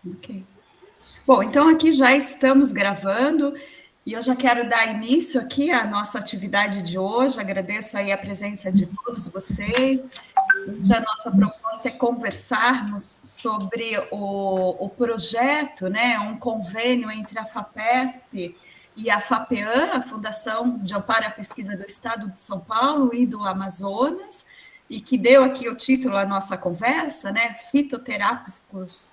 Ok. Bom, então aqui já estamos gravando e eu já quero dar início aqui à nossa atividade de hoje. Agradeço aí a presença de todos vocês. Hoje a nossa proposta é conversarmos sobre o projeto, né, um convênio entre a FAPESP e a FAPEAM, a Fundação de Amparo à Pesquisa do Estado de São Paulo e do Amazonas, e que deu aqui o título à nossa conversa, né, Fitoterápicos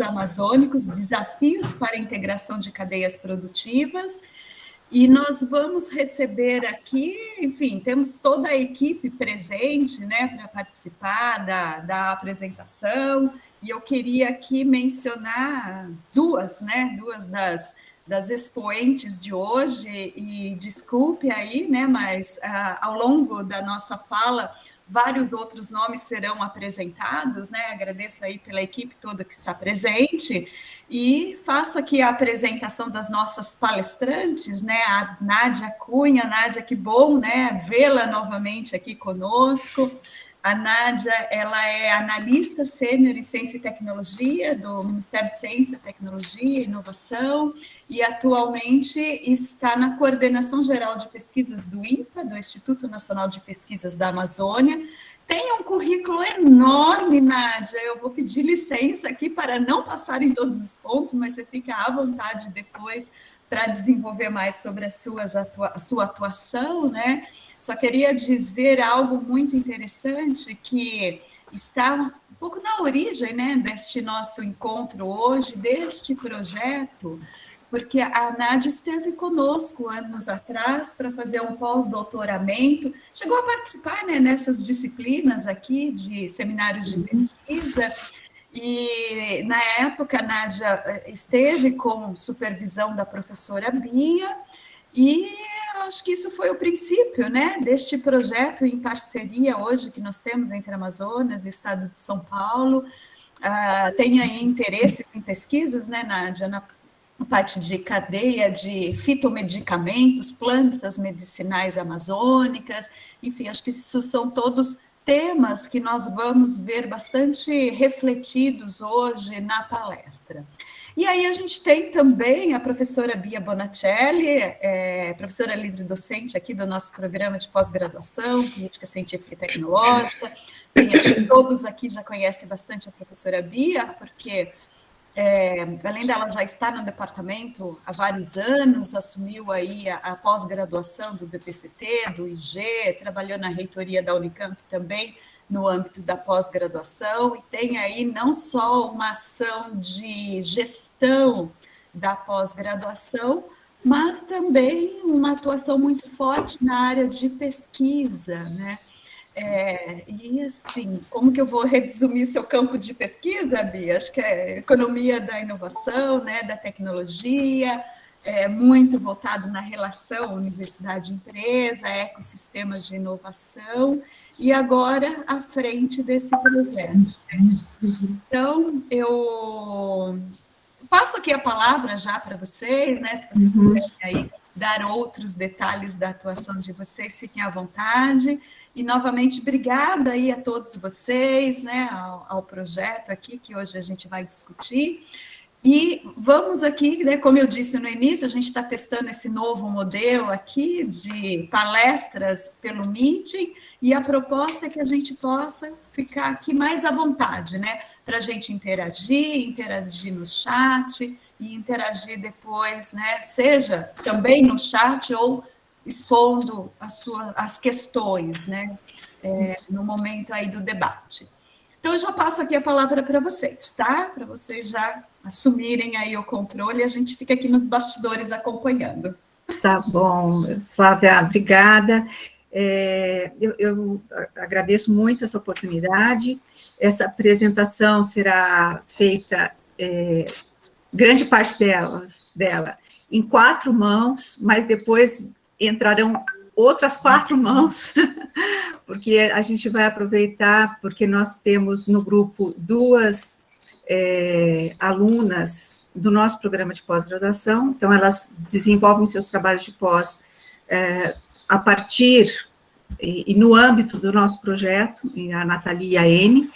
Amazônicos, Desafios para a Integração de Cadeias Produtivas. E nós vamos receber aqui, enfim, temos toda a equipe presente, né, para participar da apresentação, e eu queria aqui mencionar duas das expoentes de hoje, e desculpe aí, né, mas ao longo da nossa fala, vários outros nomes serão apresentados, né, agradeço aí pela equipe toda que está presente, e faço aqui a apresentação das nossas palestrantes, né, a Nádia Cunha. Nádia, que bom, né, vê-la novamente aqui conosco. A Nádia, ela é analista sênior em Ciência e Tecnologia do Ministério de Ciência, Tecnologia e Inovação, e atualmente está na Coordenação Geral de Pesquisas do INPA, do Instituto Nacional de Pesquisas da Amazônia. Tem um currículo enorme, Nádia. Eu vou pedir licença aqui para não passar em todos os pontos, mas você fica à vontade depois para desenvolver mais sobre a sua atuação, né? Só queria dizer algo muito interessante que está um pouco na origem, né, deste nosso encontro hoje, deste projeto, porque a Nádia esteve conosco anos atrás para fazer um pós-doutoramento, chegou a participar, né, nessas disciplinas aqui de seminários de pesquisa, e na época a Nádia esteve com supervisão da professora Bia, e acho que isso foi o princípio, né, deste projeto em parceria hoje que nós temos entre Amazonas e Estado de São Paulo. Tem aí interesses em pesquisas, né, Nádia, na parte de cadeia de fitomedicamentos, plantas medicinais amazônicas, enfim, acho que isso são todos temas que nós vamos ver bastante refletidos hoje na palestra. E aí a gente tem também a professora Bia Bonacelli, professora livre-docente aqui do nosso programa de pós-graduação, Política Científica e Tecnológica. Bem, acho que todos aqui já conhecem bastante a professora Bia, porque além dela já estar no departamento há vários anos, assumiu aí a pós-graduação do BPCT, do IG, trabalhou na reitoria da Unicamp também, no âmbito da pós-graduação, e tem aí não só uma ação de gestão da pós-graduação, mas também uma atuação muito forte na área de pesquisa, né? E assim, como que eu vou resumir seu campo de pesquisa, Bia? Acho que é economia da inovação, né, da tecnologia, muito voltado na relação universidade-empresa, ecossistemas de inovação, e agora à frente desse projeto. Então, eu passo aqui a palavra já para vocês, né, se vocês quiserem aí dar outros detalhes da atuação de vocês, fiquem à vontade. E, novamente, obrigada aí a todos vocês, né, ao projeto aqui, que hoje a gente vai discutir. E vamos aqui, né, como eu disse no início, a gente está testando esse novo modelo aqui de palestras pelo Meeting, e a proposta é que a gente possa ficar aqui mais à vontade, né, para a gente interagir no chat e interagir depois, né, seja também no chat ou expondo as questões, né, no momento aí do debate. Então, eu já passo aqui a palavra para vocês, tá? Para vocês já assumirem aí o controle e a gente fica aqui nos bastidores acompanhando. Tá bom, Flávia, obrigada. Eu agradeço muito essa oportunidade. Essa apresentação será feita, grande parte dela em 4 mãos, mas depois entrarão outras 4 mãos, porque a gente vai aproveitar, porque nós temos no grupo 2 alunas do nosso programa de pós-graduação, então elas desenvolvem seus trabalhos de pós a partir e no âmbito do nosso projeto, a Nathalie e a Amy.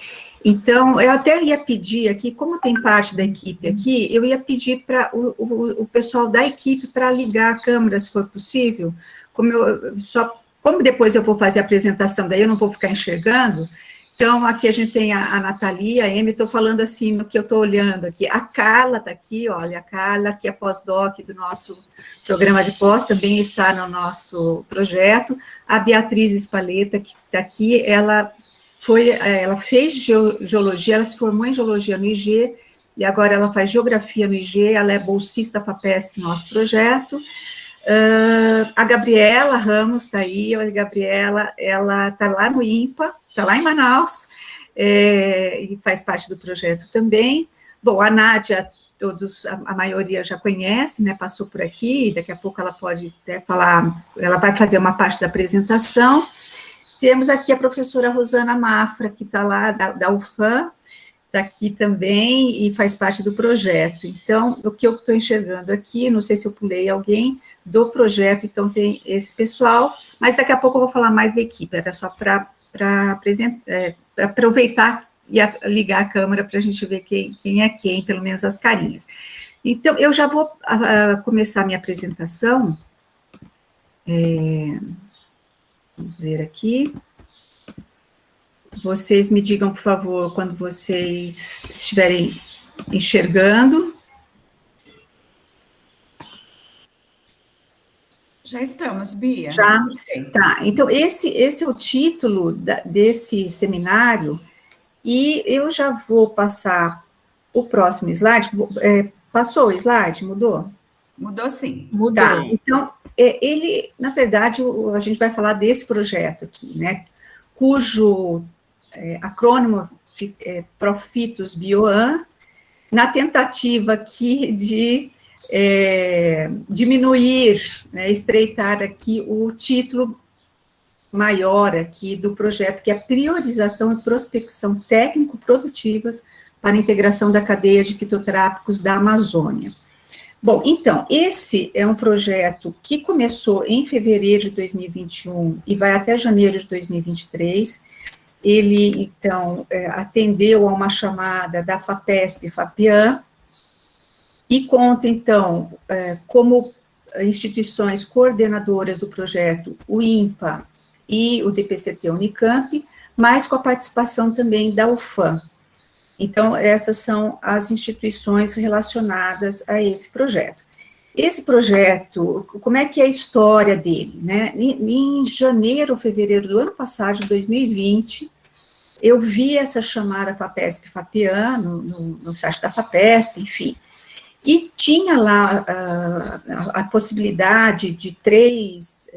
Então, eu até ia pedir aqui, como tem parte da equipe aqui, eu ia pedir para o pessoal da equipe para ligar a câmera, se for possível, como depois eu vou fazer a apresentação, daí eu não vou ficar enxergando. Então, aqui a gente tem a Nathalie, a Amy, estou falando assim, no que eu estou olhando aqui. A Carla está aqui, olha, a Carla, que é pós-doc do nosso programa de pós, também está no nosso projeto. A Beatriz Espaleta, que está aqui, ela fez geologia, ela se formou em geologia no IG, e agora ela faz geografia no IG, ela é bolsista FAPESP no nosso projeto. A Gabriela Ramos está aí, olha, a Gabriela, ela está lá no INPA, está lá em Manaus, e faz parte do projeto também. Bom, a Nádia, a maioria já conhece, né, passou por aqui, daqui a pouco ela pode até falar, ela vai fazer uma parte da apresentação. Temos aqui a professora Rosana Mafra, que está lá, da UFAM, está aqui também e faz parte do projeto. Então, o que eu estou enxergando aqui, não sei se eu pulei alguém do projeto, então tem esse pessoal, mas daqui a pouco eu vou falar mais da equipe, era só para aproveitar e ligar a câmera para a gente ver quem é quem, pelo menos as carinhas. Então, eu já vou começar a minha apresentação. Vamos ver aqui. Vocês me digam, por favor, quando vocês estiverem enxergando. Já estamos, Bia. Já? Tá, então esse é o título desse seminário, e eu já vou passar o próximo slide. Passou o slide? Mudou? Mudou sim. Mudou. Tá, então, ele, na verdade, a gente vai falar desse projeto aqui, né, cujo acrônimo é Profitos Bioan, na tentativa aqui de diminuir, né, estreitar aqui o título maior aqui do projeto, que é a priorização e prospecção técnico-produtivas para a integração da cadeia de fitoterápicos da Amazônia. Bom, então, esse é um projeto que começou em fevereiro de 2021 e vai até janeiro de 2023. Ele, então, atendeu a uma chamada da FAPESP-FAPIAN, e conta, então, como instituições coordenadoras do projeto, o INPA e o DPCT Unicamp, mas com a participação também da UFAM. Então, essas são as instituições relacionadas a esse projeto. Esse projeto, como é que é a história dele, né? Em janeiro, fevereiro do ano passado, de 2020, eu vi essa chamada FAPESP-FAPIAN no site da FAPESP, enfim, e tinha lá a possibilidade de três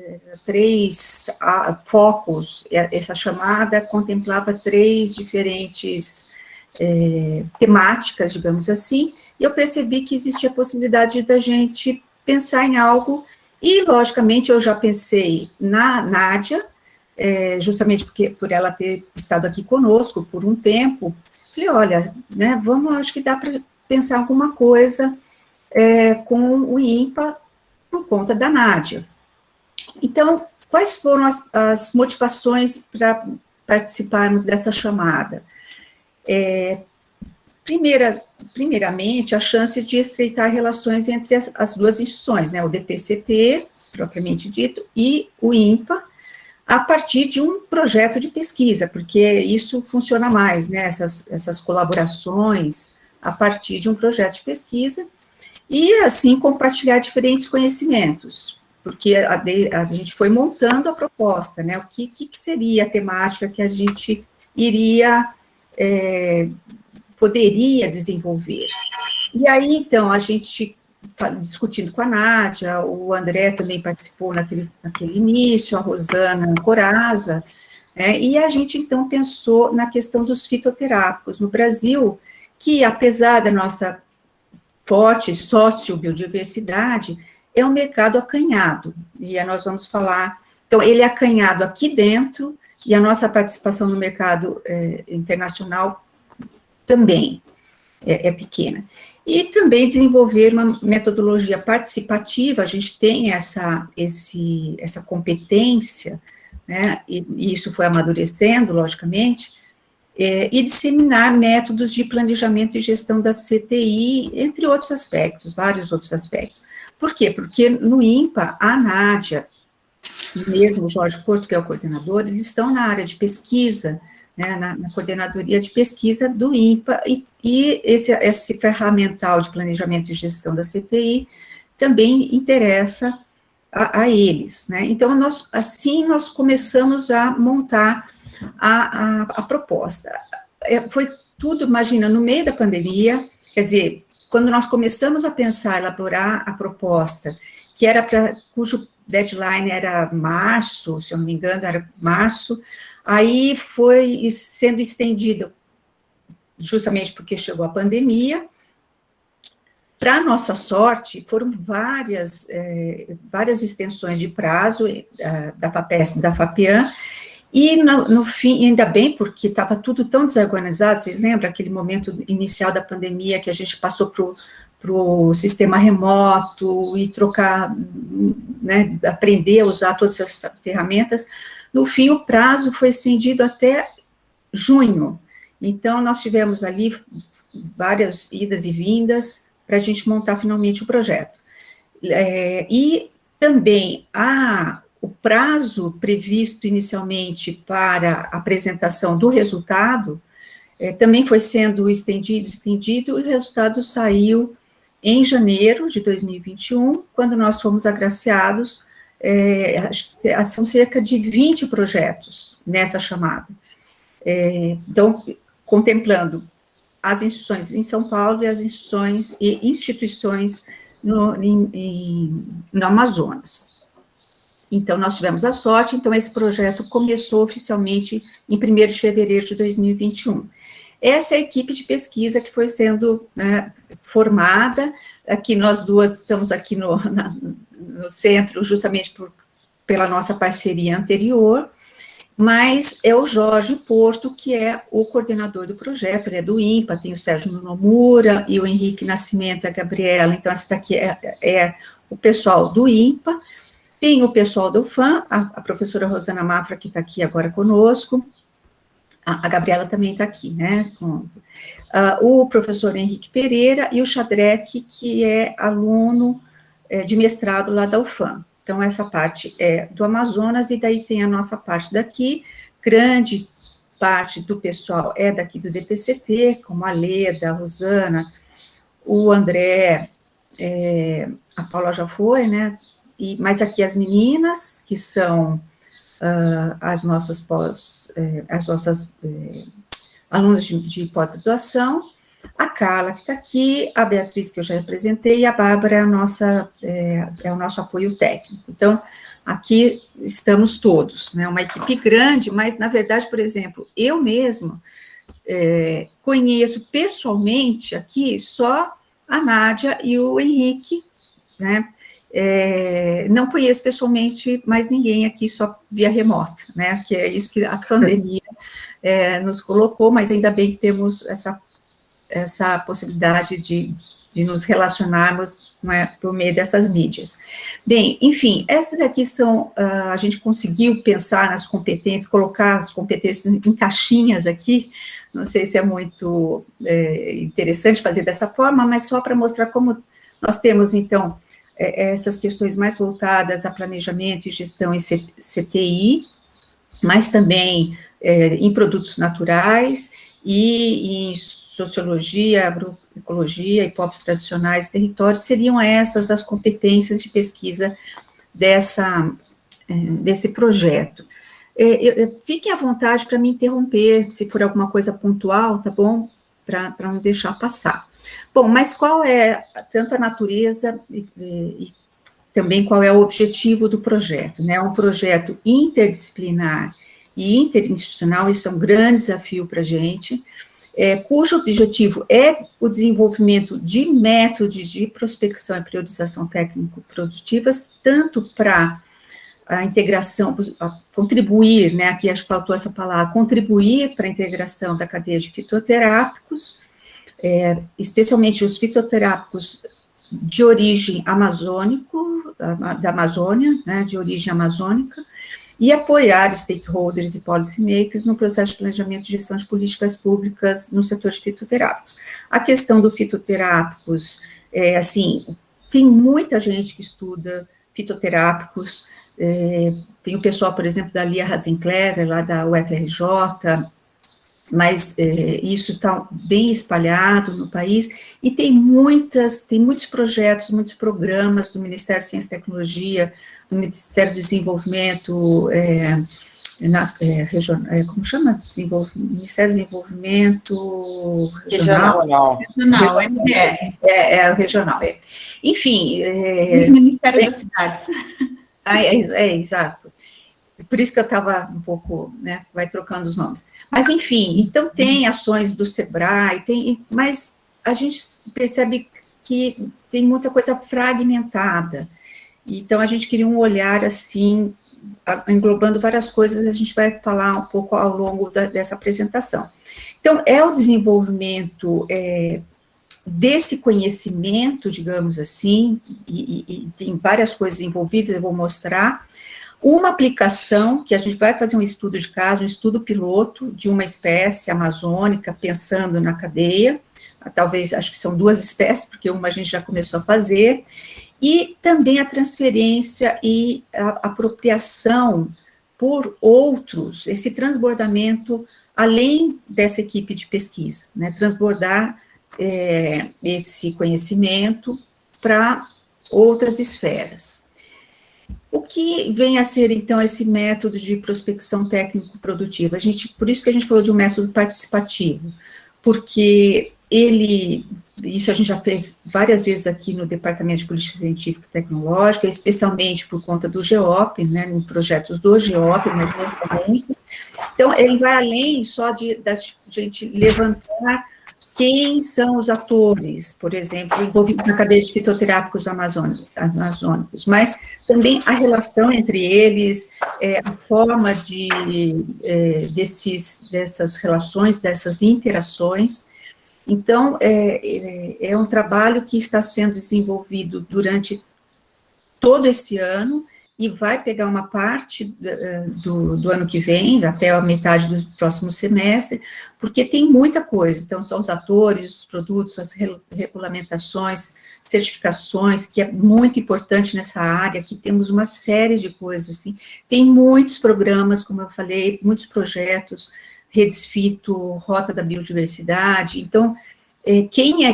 focos. Essa chamada contemplava 3 diferentes temáticas, digamos assim, e eu percebi que existia a possibilidade da gente pensar em algo, e, logicamente, eu já pensei na Nádia, justamente por ela ter estado aqui conosco por um tempo. Falei, olha, né, acho que dá para pensar alguma coisa com o INPA por conta da Nádia. Então, quais foram as motivações para participarmos dessa chamada? Primeiramente, a chance de estreitar relações entre as duas instituições, né, o DPCT, propriamente dito, e o INPA, a partir de um projeto de pesquisa, porque isso funciona mais, né, essas colaborações a partir de um projeto de pesquisa, e assim compartilhar diferentes conhecimentos, porque a gente foi montando a proposta, né, o que seria a temática que a gente poderia desenvolver. E aí, então, a gente, discutindo com a Nádia, o André também participou naquele início, a Rosana Coraza, e a gente, então, pensou na questão dos fitoterápicos no Brasil, que, apesar da nossa forte sociobiodiversidade, é um mercado acanhado, e nós vamos falar, então, ele é acanhado aqui dentro, e a nossa participação no mercado internacional também. é pequena. E também desenvolver uma metodologia participativa, a gente tem essa competência, né, e isso foi amadurecendo, logicamente, e disseminar métodos de planejamento e gestão da CTI, entre outros aspectos, vários outros aspectos. Por quê? Porque no INPA, a Nádia, e mesmo o Jorge Porto, que é o coordenador, eles estão na área de pesquisa, né, na coordenadoria de pesquisa do INPA, e esse ferramental de planejamento e gestão da CTI também interessa a eles, né? Então, nós começamos a montar a proposta. Foi tudo, imagina, no meio da pandemia, quer dizer, quando nós começamos a pensar, elaborar a proposta, que era cujo deadline era março, se eu não me engano, era março, aí foi sendo estendido, justamente porque chegou a pandemia. Para nossa sorte, foram várias extensões de prazo da FAPESP e da FAPEAM, e no fim, ainda bem, porque estava tudo tão desorganizado, vocês lembram aquele momento inicial da pandemia que a gente passou para o sistema remoto e trocar, né, aprender a usar todas essas ferramentas. No fim, o prazo foi estendido até junho. Então, nós tivemos ali várias idas e vindas para a gente montar finalmente o projeto. E também o prazo previsto inicialmente para a apresentação do resultado também foi sendo estendido, e o resultado saiu em janeiro de 2021, quando nós fomos agraciados, são cerca de 20 projetos nessa chamada. Então, contemplando as instituições em São Paulo e as instituições no Amazonas. Então, nós tivemos a sorte, então esse projeto começou oficialmente em 1º de fevereiro de 2021. Essa é a equipe de pesquisa que foi sendo, né, formada. Aqui nós duas estamos aqui no centro, justamente pela nossa parceria anterior, mas é o Jorge Porto, que é o coordenador do projeto, ele é do INPA, tem o Sérgio Nomura e o Henrique Nascimento e a Gabriela, então essa daqui é o pessoal do INPA, tem o pessoal do UFAM, a professora Rosana Mafra, que está aqui agora conosco, a Gabriela também está aqui, né, o professor Henrique Pereira e o Xadrec, que é aluno de mestrado lá da UFAM. Então, essa parte é do Amazonas, e daí tem a nossa parte daqui, grande parte do pessoal é daqui do DPCT, como a Leda, a Rosana, o André, a Paula já foi, né, mas aqui as meninas, que são as nossas alunas de pós-graduação, a Carla, que está aqui, a Beatriz, que eu já apresentei, e a Bárbara é o nosso apoio técnico. Então, aqui estamos todos, né, uma equipe grande, mas, na verdade, por exemplo, eu mesmo conheço pessoalmente aqui só a Nádia e o Henrique, né, não conheço pessoalmente mais ninguém aqui, só via remota, né, que é isso que a pandemia nos colocou, mas ainda bem que temos essa possibilidade de nos relacionarmos, não é, por meio dessas mídias. Bem, enfim, essas aqui são, a gente conseguiu pensar nas competências, colocar as competências em caixinhas aqui, não sei se é muito interessante fazer dessa forma, mas só para mostrar como nós temos, então, essas questões mais voltadas a planejamento e gestão em CTI, mas também em produtos naturais e em sociologia, agroecologia e povos tradicionais e territórios, seriam essas as competências de pesquisa desse projeto. Fiquem à vontade para me interromper, se for alguma coisa pontual, tá bom? Para não deixar passar. Bom, mas qual é tanto a natureza e também qual é o objetivo do projeto, né? É um projeto interdisciplinar e interinstitucional, isso é um grande desafio para a gente, cujo objetivo é o desenvolvimento de métodos de prospecção e priorização técnico-produtivas, tanto para a integração, contribuir, né, aqui acho que faltou essa palavra, contribuir para a integração da cadeia de fitoterápicos, especialmente os fitoterápicos de origem amazônico, da Amazônia, né, de origem amazônica, e apoiar stakeholders e policymakers no processo de planejamento e gestão de políticas públicas no setor de fitoterápicos. A questão do fitoterápicos, assim, tem muita gente que estuda fitoterápicos, tem o pessoal, por exemplo, da Lia Hasenclever, lá da UFRJ, mas isso está bem espalhado no país, e tem muitos projetos, muitos programas do Ministério de Ciência e Tecnologia, do Ministério do Desenvolvimento como chama? Ministério do Desenvolvimento Regional. Regional, regional. Enfim... o Ministério das Cidades. Exato. Por isso que eu estava um pouco, né, vai trocando os nomes. Mas, enfim, então tem ações do SEBRAE, mas a gente percebe que tem muita coisa fragmentada. Então, a gente queria um olhar, assim, englobando várias coisas, a gente vai falar um pouco ao longo dessa apresentação. Então, é o desenvolvimento desse conhecimento, digamos assim, e tem várias coisas envolvidas, eu vou mostrar. Uma aplicação, que a gente vai fazer um estudo de caso, um estudo piloto de uma espécie amazônica, pensando na cadeia, talvez, acho que são 2 espécies, porque uma a gente já começou a fazer, e também a transferência e a apropriação por outros, esse transbordamento, além dessa equipe de pesquisa, né, transbordar esse conhecimento para outras esferas. O que vem a ser, então, esse método de prospecção técnico-produtiva? Por isso que a gente falou de um método participativo, porque isso a gente já fez várias vezes aqui no Departamento de Política Científica e Tecnológica, especialmente por conta do GEOP, né, em projetos do GEOP, mas não também. Então, ele vai além só da gente levantar quem são os atores, por exemplo, envolvidos na cadeia de fitoterápicos amazônicos, mas também a relação entre eles, a forma dessas relações, dessas interações. Então, é um trabalho que está sendo desenvolvido durante todo esse ano, e vai pegar uma parte do ano que vem, até a metade do próximo semestre, porque tem muita coisa. Então, são os atores, os produtos, as regulamentações, certificações, que é muito importante nessa área, aqui temos uma série de coisas, assim. Tem muitos programas, como eu falei, muitos projetos, Redes Fito, Rota da Biodiversidade. Então,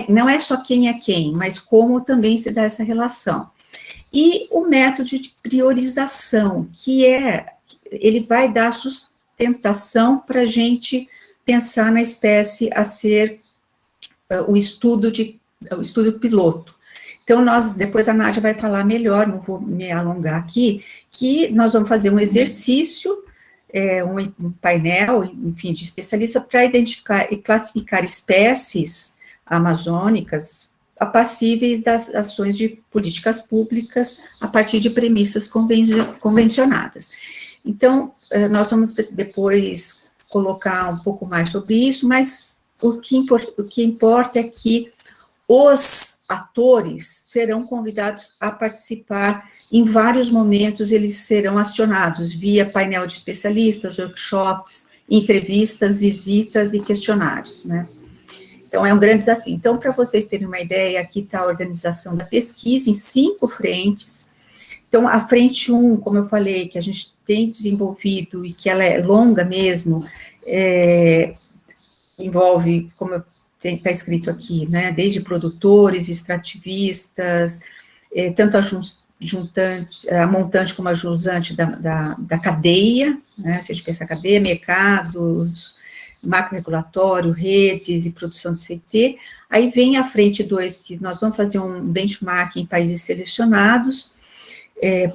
não é só quem é quem, mas como também se dá essa relação. E o método de priorização, ele vai dar sustentação para a gente pensar na espécie a ser o estudo piloto. Então, depois a Nádia vai falar melhor, não vou me alongar aqui, que nós vamos fazer um exercício, um painel, enfim, de especialistas para identificar e classificar espécies amazônicas passíveis das ações de políticas públicas a partir de premissas convencionadas. Então, nós vamos depois colocar um pouco mais sobre isso, mas o que importa é que os atores serão convidados a participar em vários momentos, eles serão acionados via painel de especialistas, workshops, entrevistas, visitas e questionários, né? Então, é um grande desafio. Então, para vocês terem uma ideia, aqui está a organização da pesquisa em 5 frentes. Então, a frente 1, como eu falei, que a gente tem desenvolvido e que ela é longa mesmo, envolve, como está escrito aqui, né, desde produtores, extrativistas, tanto a montante como a jusante da cadeia, né, se a gente pensar cadeia, mercados, marco regulatório, redes e produção de CT. Aí vem a frente 2, que nós vamos fazer um benchmark em países selecionados,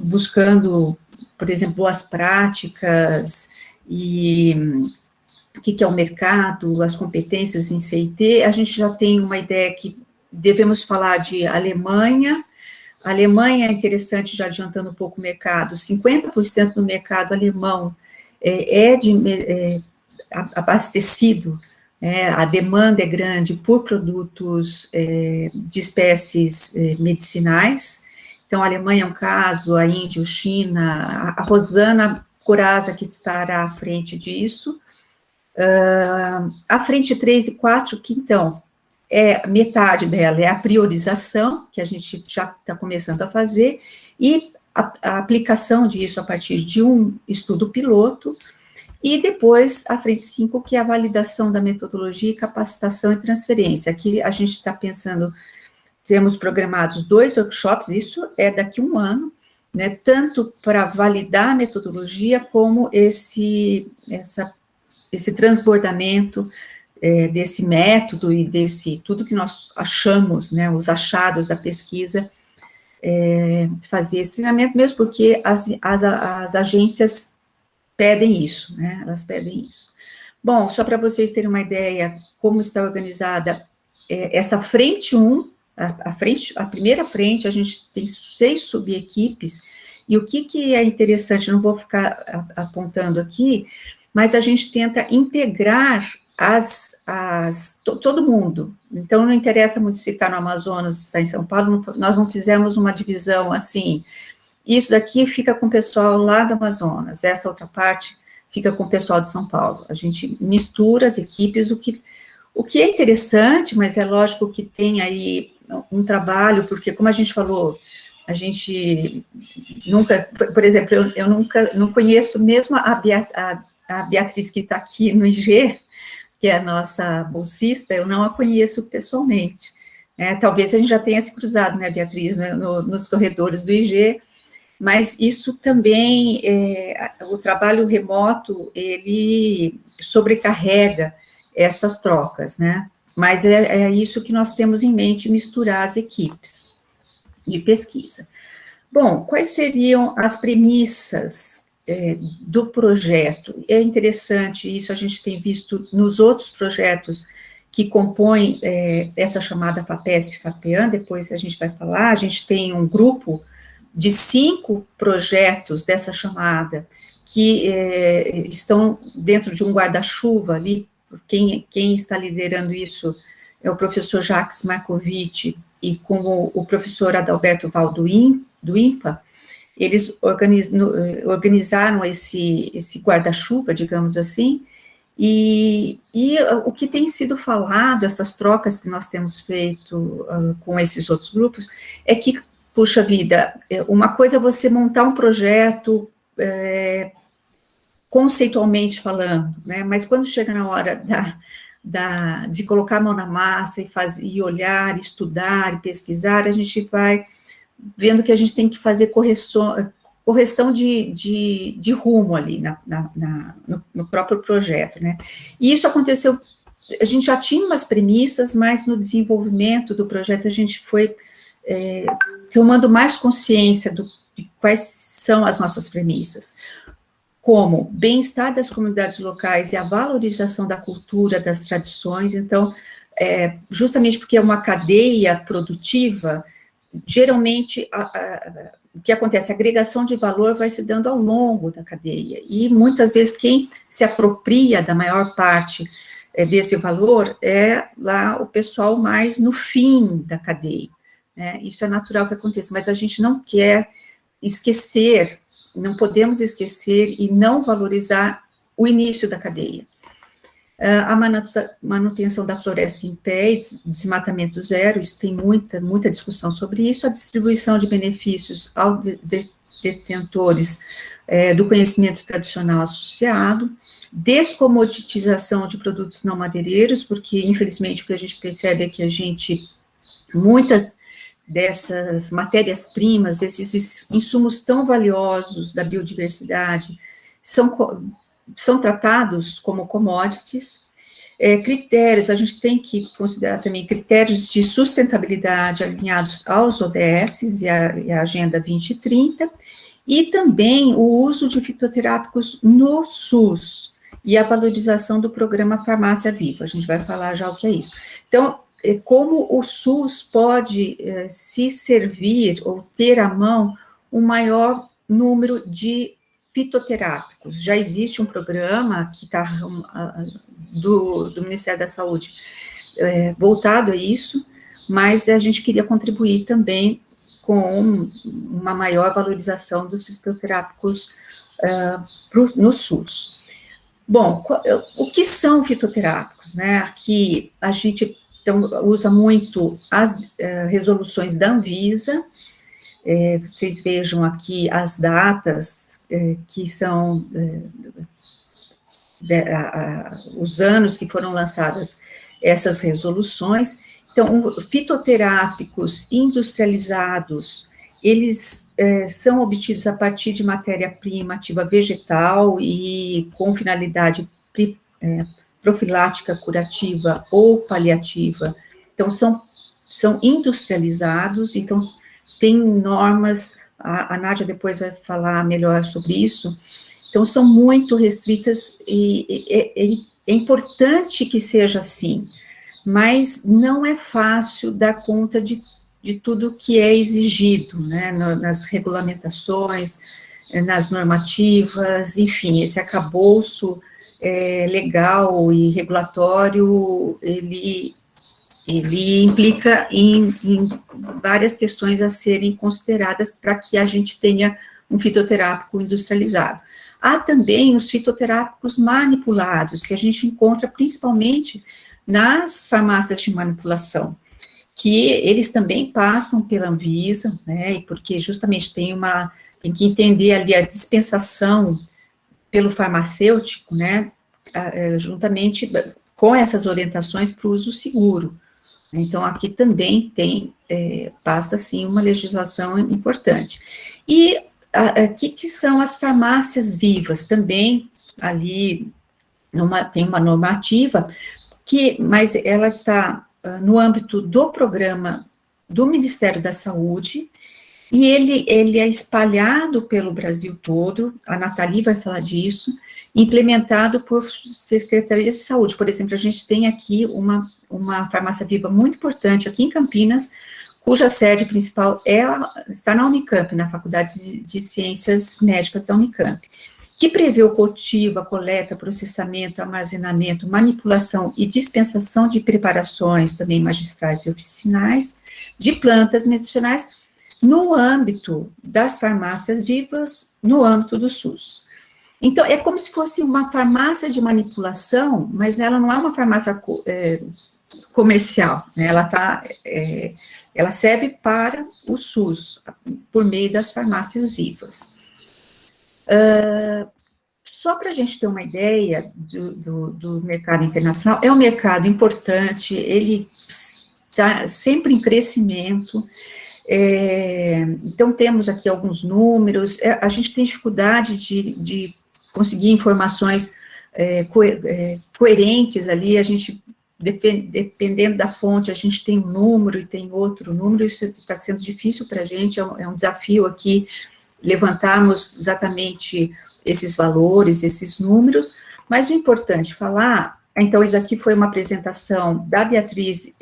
buscando, por exemplo, boas práticas e o que é o mercado, as competências em CT. A gente já tem uma ideia que devemos falar de Alemanha. A Alemanha é interessante, já adiantando um pouco o mercado, 50% do mercado alemão é abastecido A demanda é grande por produtos de espécies medicinais. Então, a Alemanha é um caso, a Índia, a China, a Rosana Corazza, que estará à frente disso. A frente 3 e 4, que então, metade dela é a priorização, que a gente já está começando a fazer, e a aplicação disso a partir de um estudo piloto, e depois a frente 5, que é a validação da metodologia, capacitação e transferência. Aqui a gente está pensando, temos programados 2 workshops, isso é daqui a um ano, né, tanto para validar a metodologia, como esse transbordamento desse método e desse tudo que nós achamos, né, os achados da pesquisa, fazer esse treinamento, mesmo porque as agências pedem isso, né, elas pedem isso. Bom, só para vocês terem uma ideia como está organizada essa frente 1, a primeira frente, a gente tem 6 subequipes, e o que é interessante, não vou ficar apontando aqui, mas a gente tenta integrar todo mundo. Então, não interessa muito se está no Amazonas, se está em São Paulo, nós não fizemos uma divisão assim, isso daqui fica com o pessoal lá do Amazonas, essa outra parte fica com o pessoal de São Paulo. A gente mistura as equipes, o que é interessante, mas é lógico que tem aí um trabalho, porque, como a gente falou, a gente nunca, por exemplo, eu nunca, não conheço mesmo a Beatriz que está aqui no IG, que é a nossa bolsista, eu não a conheço pessoalmente. Talvez a gente já tenha se cruzado, né, Beatriz, né, nos corredores do IG, mas isso também, o trabalho remoto, ele sobrecarrega essas trocas, né, mas é isso que nós temos em mente, misturar as equipes de pesquisa. Bom, quais seriam as premissas do projeto? É interessante, isso a gente tem visto nos outros projetos que compõem essa chamada FAPESP-FAPEAN, depois a gente vai falar, a gente tem um grupo de 5 projetos dessa chamada, que estão dentro de um guarda-chuva ali, quem está liderando isso é o professor Jacques Markovic, e com o professor Adalberto Val do INPA, eles organizaram esse guarda-chuva, digamos assim, e o que tem sido falado, essas trocas que nós temos feito com esses outros grupos, é que, puxa vida, uma coisa é você montar um projeto conceitualmente falando, né, mas quando chega na hora de colocar a mão na massa e olhar, estudar e pesquisar, a gente vai vendo que a gente tem que fazer correção de rumo ali no próprio projeto, né? E isso aconteceu, a gente já tinha umas premissas, mas no desenvolvimento do projeto a gente foi tomando mais consciência de quais são as nossas premissas, como bem-estar das comunidades locais e a valorização da cultura, das tradições. Então, justamente porque é uma cadeia produtiva, geralmente, o que acontece, a agregação de valor vai se dando ao longo da cadeia, e muitas vezes quem se apropria da maior parte desse valor é lá o pessoal mais no fim da cadeia, né? Isso é natural que aconteça, mas a gente não quer esquecer, não podemos esquecer e não valorizar o início da cadeia. A manutenção da floresta em pé, desmatamento zero, isso tem muita discussão sobre isso, a distribuição de benefícios aos detentores do conhecimento tradicional associado, descomoditização de produtos não madeireiros, porque, infelizmente, o que a gente percebe é que muitas dessas matérias-primas, esses insumos tão valiosos da biodiversidade, são tratados como commodities. Critérios, a gente tem que considerar também critérios de sustentabilidade alinhados aos ODS e a Agenda 2030, e também o uso de fitoterápicos no SUS, e a valorização do programa Farmácia Viva, a gente vai falar já o que é isso. Então, como o SUS pode se servir ou ter à mão um maior número de fitoterápicos. Já existe um programa que está do Ministério da Saúde voltado a isso, mas a gente queria contribuir também com uma maior valorização dos fitoterápicos no SUS. Bom, o que são fitoterápicos, né? Aqui a gente usa muito as resoluções da Anvisa. Vocês vejam aqui as datas, que são os anos que foram lançadas essas resoluções. Então, fitoterápicos industrializados, eles são obtidos a partir de matéria-prima ativa vegetal e com finalidade profilática, curativa ou paliativa. Então, são industrializados, então, tem normas, a Nádia depois vai falar melhor sobre isso, então, são muito restritas e é importante que seja assim, mas não é fácil dar conta de tudo que é exigido, né, nas regulamentações, nas normativas, enfim, esse arcabouço legal e regulatório, ele implica em várias questões a serem consideradas para que a gente tenha um fitoterápico industrializado. Há também os fitoterápicos manipulados, que a gente encontra principalmente nas farmácias de manipulação, que eles também passam pela Anvisa, né, e porque justamente tem que entender ali a dispensação pelo farmacêutico, né, juntamente com essas orientações para o uso seguro. Então, aqui também passa, sim, uma legislação importante. E que são as farmácias vivas? Também ali tem uma normativa, mas ela está no âmbito do programa do Ministério da Saúde, e ele é espalhado pelo Brasil todo, a Nathalie vai falar disso, implementado por secretarias de saúde. Por exemplo, a gente tem aqui uma farmácia viva muito importante aqui em Campinas, cuja sede principal está na Unicamp, na Faculdade de Ciências Médicas da Unicamp, que prevê o cultivo, a coleta, processamento, armazenamento, manipulação e dispensação de preparações, também magistrais e oficinais, de plantas medicinais, no âmbito das farmácias vivas, no âmbito do SUS. Então, é como se fosse uma farmácia de manipulação, mas ela não é uma farmácia comercial, né? Ela serve para o SUS, por meio das farmácias vivas. Só para a gente ter uma ideia do mercado internacional, é um mercado importante, ele está sempre em crescimento. Então, temos aqui alguns números, a gente tem dificuldade de conseguir informações coerentes ali, a gente, dependendo da fonte, a gente tem um número e tem outro número, isso está sendo difícil para a gente, é um desafio aqui, levantarmos exatamente esses valores, esses números, mas o importante falar, então, isso aqui foi uma apresentação da Beatriz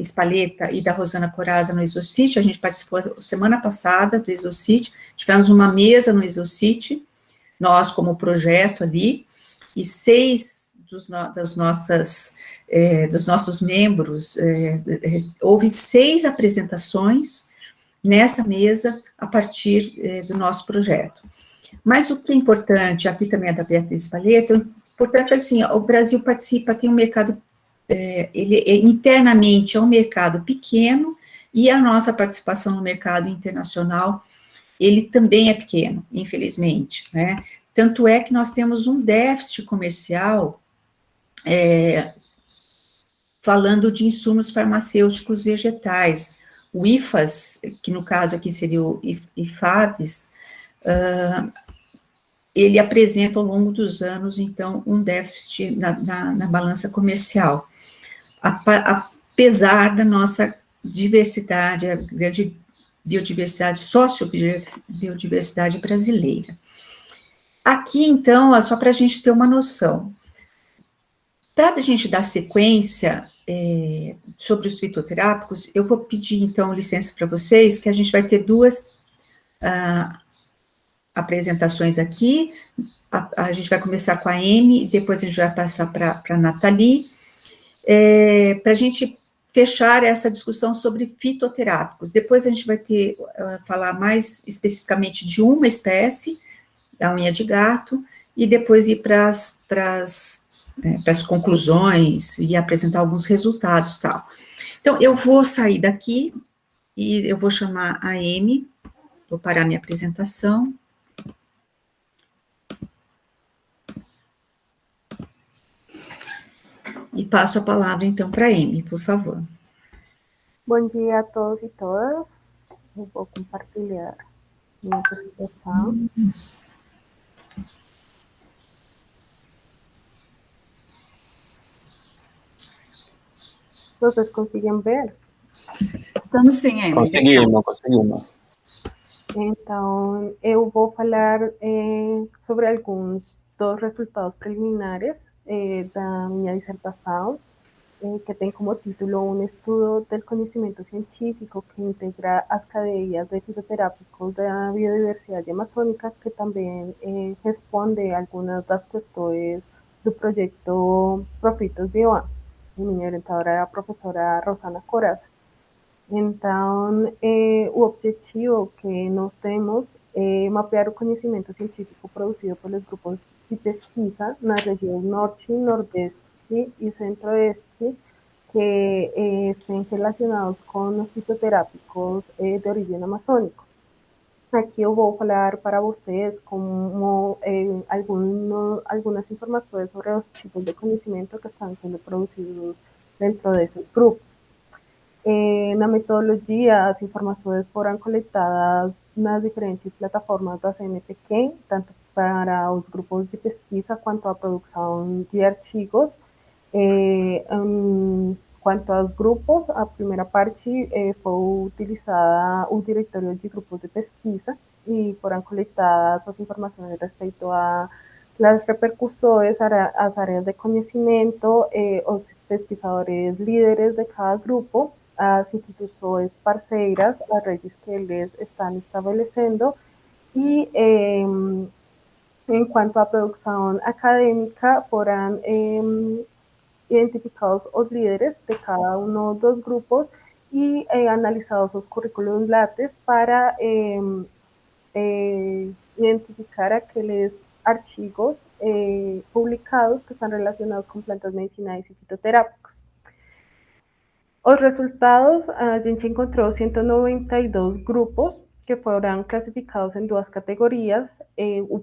Spaletta e da Rosana Corazza no Exocite, a gente participou semana passada do Exocite, tivemos uma mesa no Exocite, nós como projeto ali, e 6 dos nossos membros, houve 6 apresentações nessa mesa a partir do nosso projeto. Mas o que é importante, aqui também é da Beatriz Spaletta, portanto, assim, o Brasil participa, tem um mercado, internamente é um mercado pequeno, e a nossa participação no mercado internacional, ele também é pequeno, infelizmente, né? Tanto é que nós temos um déficit comercial, falando de insumos farmacêuticos vegetais. O IFAS, que no caso aqui seria o IFAVES, ele apresenta ao longo dos anos, então, um déficit na balança comercial, apesar da nossa diversidade, a grande biodiversidade, sociobiodiversidade brasileira. Aqui, então, só para a gente ter uma noção, para a gente dar sequência sobre os fitoterápicos, eu vou pedir, então, licença para vocês, que a gente vai ter 2 apresentações aqui. A gente vai começar com a Amy, depois a gente vai passar para a Nathalie, para a gente fechar essa discussão sobre fitoterápicos. Depois a gente vai falar mais especificamente de uma espécie, da unha de gato, e depois ir para as conclusões e apresentar alguns resultados, tal. Então, eu vou sair daqui e eu vou chamar a Amy, vou parar minha apresentação. E passo a palavra, então, para a Amy, por favor. Bom dia a todos e todas. Eu vou compartilhar minha apresentação. Vocês conseguem ver? Estamos sim, Amy. Conseguimos. Então, eu vou falar sobre alguns dos resultados preliminares da minha dissertação, que tem como título um estudo do conhecimento científico que integra as cadeias de fitoterápicos da biodiversidade amazônica, que também responde a algumas das questões do projeto Profitos Bioam. Minha orientadora é a professora Rosana Corazza. Então, o objetivo que nós temos é mapear o conhecimento científico produzido pelos grupos de pesquisa nas regiões Norte, Nordeste e Centro-Oeste que estén relacionados com os fitoterápicos de origem amazônica. Aqui eu vou falar para vocês como algumas informações sobre os tipos de conhecimento que estão sendo produzidos dentro desses grupos. Na metodologia, as informações foram coletadas nas diferentes plataformas da CNPq, tanto para os grupos de pesquisa quanto a produção de artigos. Quanto aos grupos, a primeira parte foi utilizada o diretório de grupos de pesquisa e foram coletadas as informações respeito a as repercussões, as áreas de conhecimento, os pesquisadores líderes de cada grupo, as instituições parceiras, as redes que eles estão estabelecendo e em quanto à produção acadêmica, foram identificados os líderes de cada um dos grupos e analisados os currículos lattes para identificar aqueles artigos publicados que estão relacionados com plantas medicinais e fitoterápicos. Os resultados, a gente encontrou 192 grupos que foram classificados em duas categorias.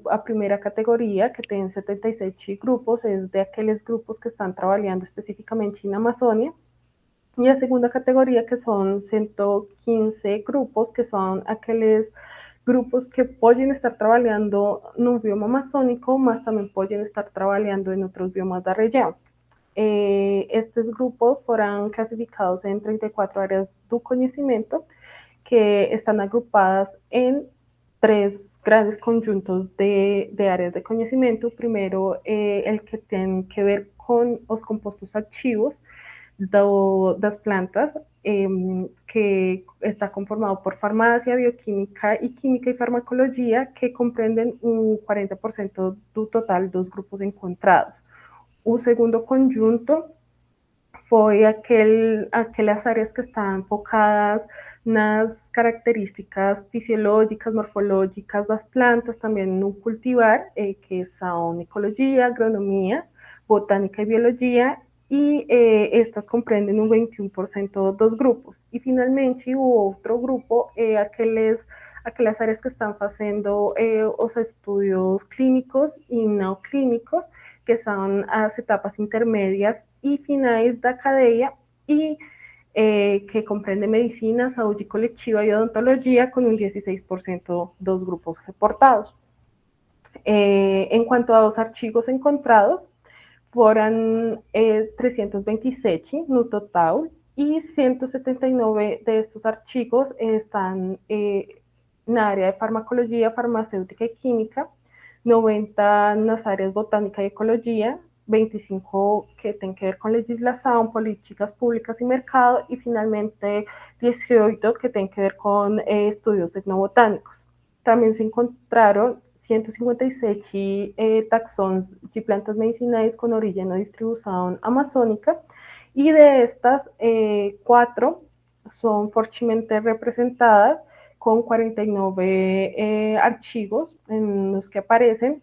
A primeira categoria, que tem 77 grupos, é de aqueles grupos que estão trabalhando especificamente na Amazônia. E a segunda categoria, que são 115 grupos, que são aqueles grupos que podem estar trabalhando no bioma amazônico, mas também podem estar trabalhando em outros biomas da região. Estes grupos foram classificados em 34 áreas do conhecimento, que estão agrupadas em 3 grandes conjuntos de áreas de conhecimento. O primeiro é o que tem que ver com os compostos ativos das plantas, que está conformado por farmácia, bioquímica e química e farmacologia, que compreendem um 40% do total dos grupos encontrados. O segundo conjunto foi aquelas áreas que estão focadas nas características fisiológicas, morfológicas das plantas, também no cultivar, que são ecologia, agronomia, botânica e biologia, e estas compreendem um 21% dos grupos. E, finalmente, o outro grupo é aquelas áreas que estão fazendo os estudos clínicos e não clínicos, que são as etapas intermédias e finais da cadeia, e que compreende medicina, saúde coletiva e odontologia, com um 16% dos grupos reportados. Em quanto aos artigos encontrados, foram 327 no total, e 179 destes artigos estão na área de farmacologia, farmacêutica e química, 90 nas áreas botânica e ecologia, 25 que tem que ver com legislação, políticas públicas e mercado, e finalmente 18 que tem que ver com estudios etnobotânicos. também se encontraram 157 taxons de plantas medicinais com origem ou distribuição amazônica, e de estas, 4 são fortemente representadas, com 49 artigos nos que aparecem,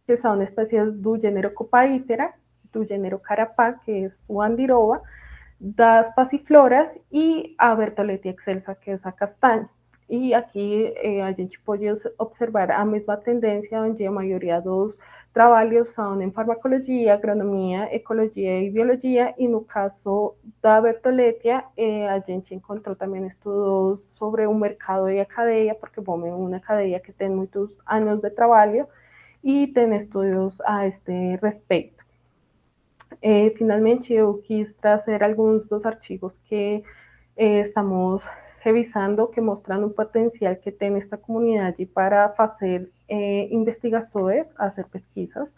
que são espécies do gênero Copaíptera, do gênero Carapá, que é o Andiroba, das passifloras e a Bertholletia excelsa, que é a castanha. E aqui a gente pode observar a mesma tendência, onde a maioria dos trabalhos são em farmacologia, agronomia, ecologia e biologia, e no caso da Bertholletia, a gente encontrou também estudos sobre o mercado e a cadeia, porque, bom, é uma cadeia que tem muitos anos de trabalho e tem estudos a este respeito. Finalmente, eu quis trazer alguns dos artigos que estamos revisando, que mostram o potencial que tem esta comunidade para fazer investigações, fazer pesquisas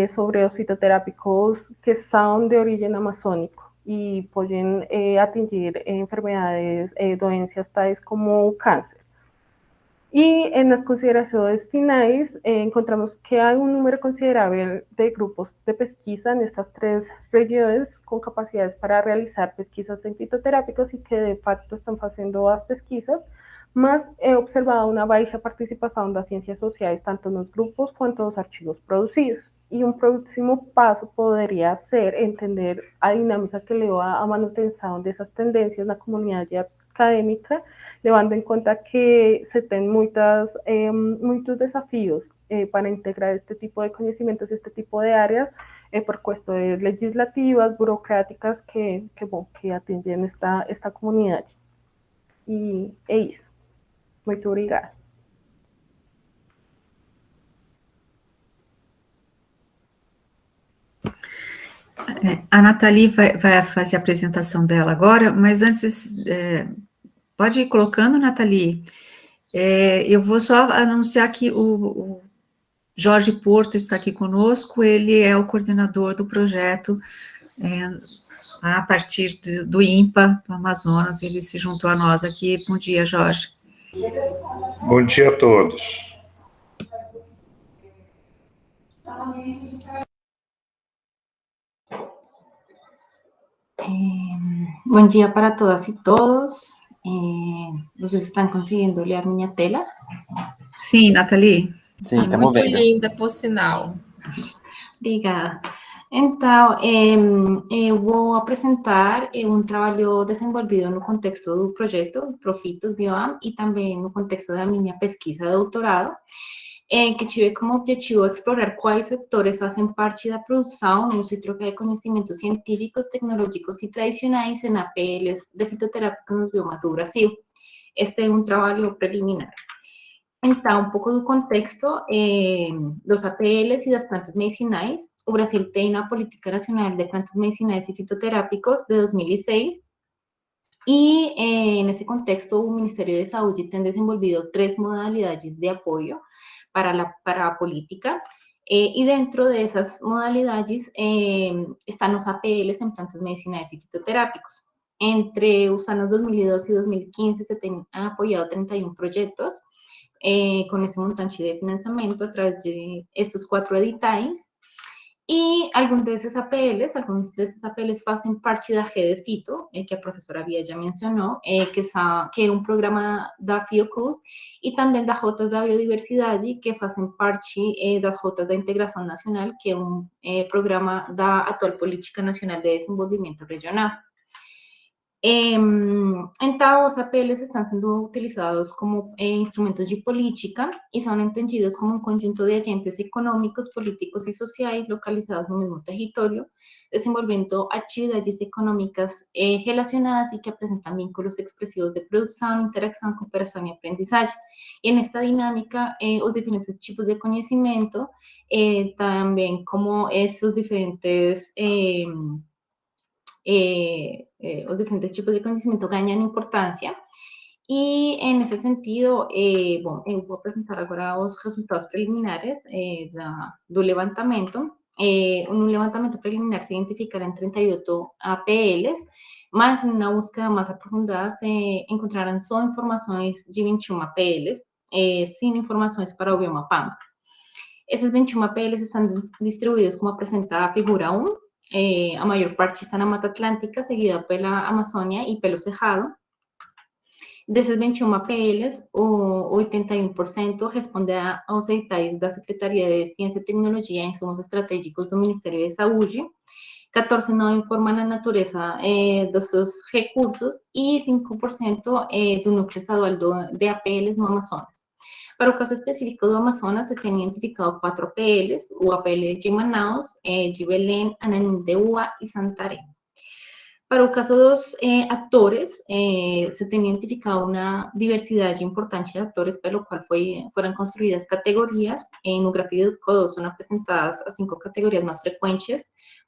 sobre os fitoterápicos que são de origem amazônico e podem atingir enfermedades, doenças tais como o câncer. E nas considerações finais, encontramos que há número considerável de grupos de pesquisa nestas 3 regiões com capacidades para realizar pesquisas em fitoterápicos e que, de fato, estão fazendo as pesquisas, mas é observada uma baixa participação das ciências sociais, tanto nos grupos quanto nos artigos produzidos. E um próximo passo poderia ser entender a dinâmica que leva à manutenção dessas tendências na comunidade acadêmica, levando em conta que se tem muitos desafios para integrar este tipo de conhecimentos, este tipo de áreas, por questões legislativas, burocráticas que atingem esta comunidade. E é isso. Muito obrigada. A Nathalie vai fazer a apresentação dela agora, mas antes, pode ir colocando, Nathalie. Eu vou só anunciar que o Jorge Porto está aqui conosco, ele é o coordenador do projeto a partir do INPA, do Amazonas, ele se juntou a nós aqui. Bom dia, Jorge. Bom dia a todos. Bom dia para todas e todos. Vocês estão conseguindo ler minha tela? Sim, Nathalie. Sim, estamos vendo. Muito linda, por sinal. Obrigada. Então, eu vou apresentar um trabalho desenvolvido no contexto do projeto Profitos Bioam e também no contexto da minha pesquisa de doutorado, que tive como objetivo explorar quais setores fazem parte da produção, uso e troca de conhecimentos científicos, tecnológicos e tradicionais em APLs de fitoterápicos nos biomas do Brasil. Este é um trabalho preliminar. Então, um pouco do contexto dos APLs e das plantas medicinais. O Brasil tem a Política Nacional de Plantas Medicinais e Fitoterápicos de 2006, e nesse contexto o Ministério de Saúde tem desenvolvido 3 modalidades de apoio para a política, e dentro dessas modalidades estão os APLs em plantas medicinais e fitoterápicos. Entre os anos 2012 e 2015 se têm apoiado 31 projetos com esse montante de financiamento a través de estes 4 editais, e alguns desses APLs fazem parte da Redes Fito, que a professora Bia já mencionou, que é um programa da Fiocruz, e também das Rotas da Biodiversidade, que fazem parte das Rotas da Integração Nacional, que é um programa da atual Política Nacional de Desenvolvimento Regional. Então, os APLs estão sendo utilizados como instrumentos de política e são entendidos como um conjunto de agentes econômicos, políticos e sociais localizados no mesmo território, desenvolvendo atividades econômicas relacionadas e que apresentam vínculos expressivos de produção, interação, cooperação e aprendizagem. E nesta dinâmica, os diferentes tipos de conhecimento, também como esses diferentes os diferentes tipos de conhecimento ganham importância. E, nesse sentido, bom, eu vou apresentar agora os resultados preliminares do levantamento. No levantamento preliminar se identificaram 38 APLs, mas na busca mais aprofundada se encontraram só informações de 21 APLs, sin informações para o bioma Pampa. Esses 21 APLs estão distribuídos como apresenta a figura 1, a maior parte está na Mata Atlântica, seguida pela Amazônia e pelo Cerrado. Desses 21 APLs, o 81% responde aos editais da Secretaria de Ciência e Tecnologia e Insumos Estratégicos do Ministério da Saúde, 14 não informam a natureza dos seus recursos e 5% do núcleo estadual de APLs no Amazonas. Para o caso específico do Amazonas, se tem identificado 4 APLs, o APL de Manaus, de Belém, Ananindeua e Santarém. Para o caso dos atores, se tem identificado uma diversidade importante de atores, pelo qual foram construídas categorias. No gráfico 2 são apresentadas as 5 categorias mais frequentes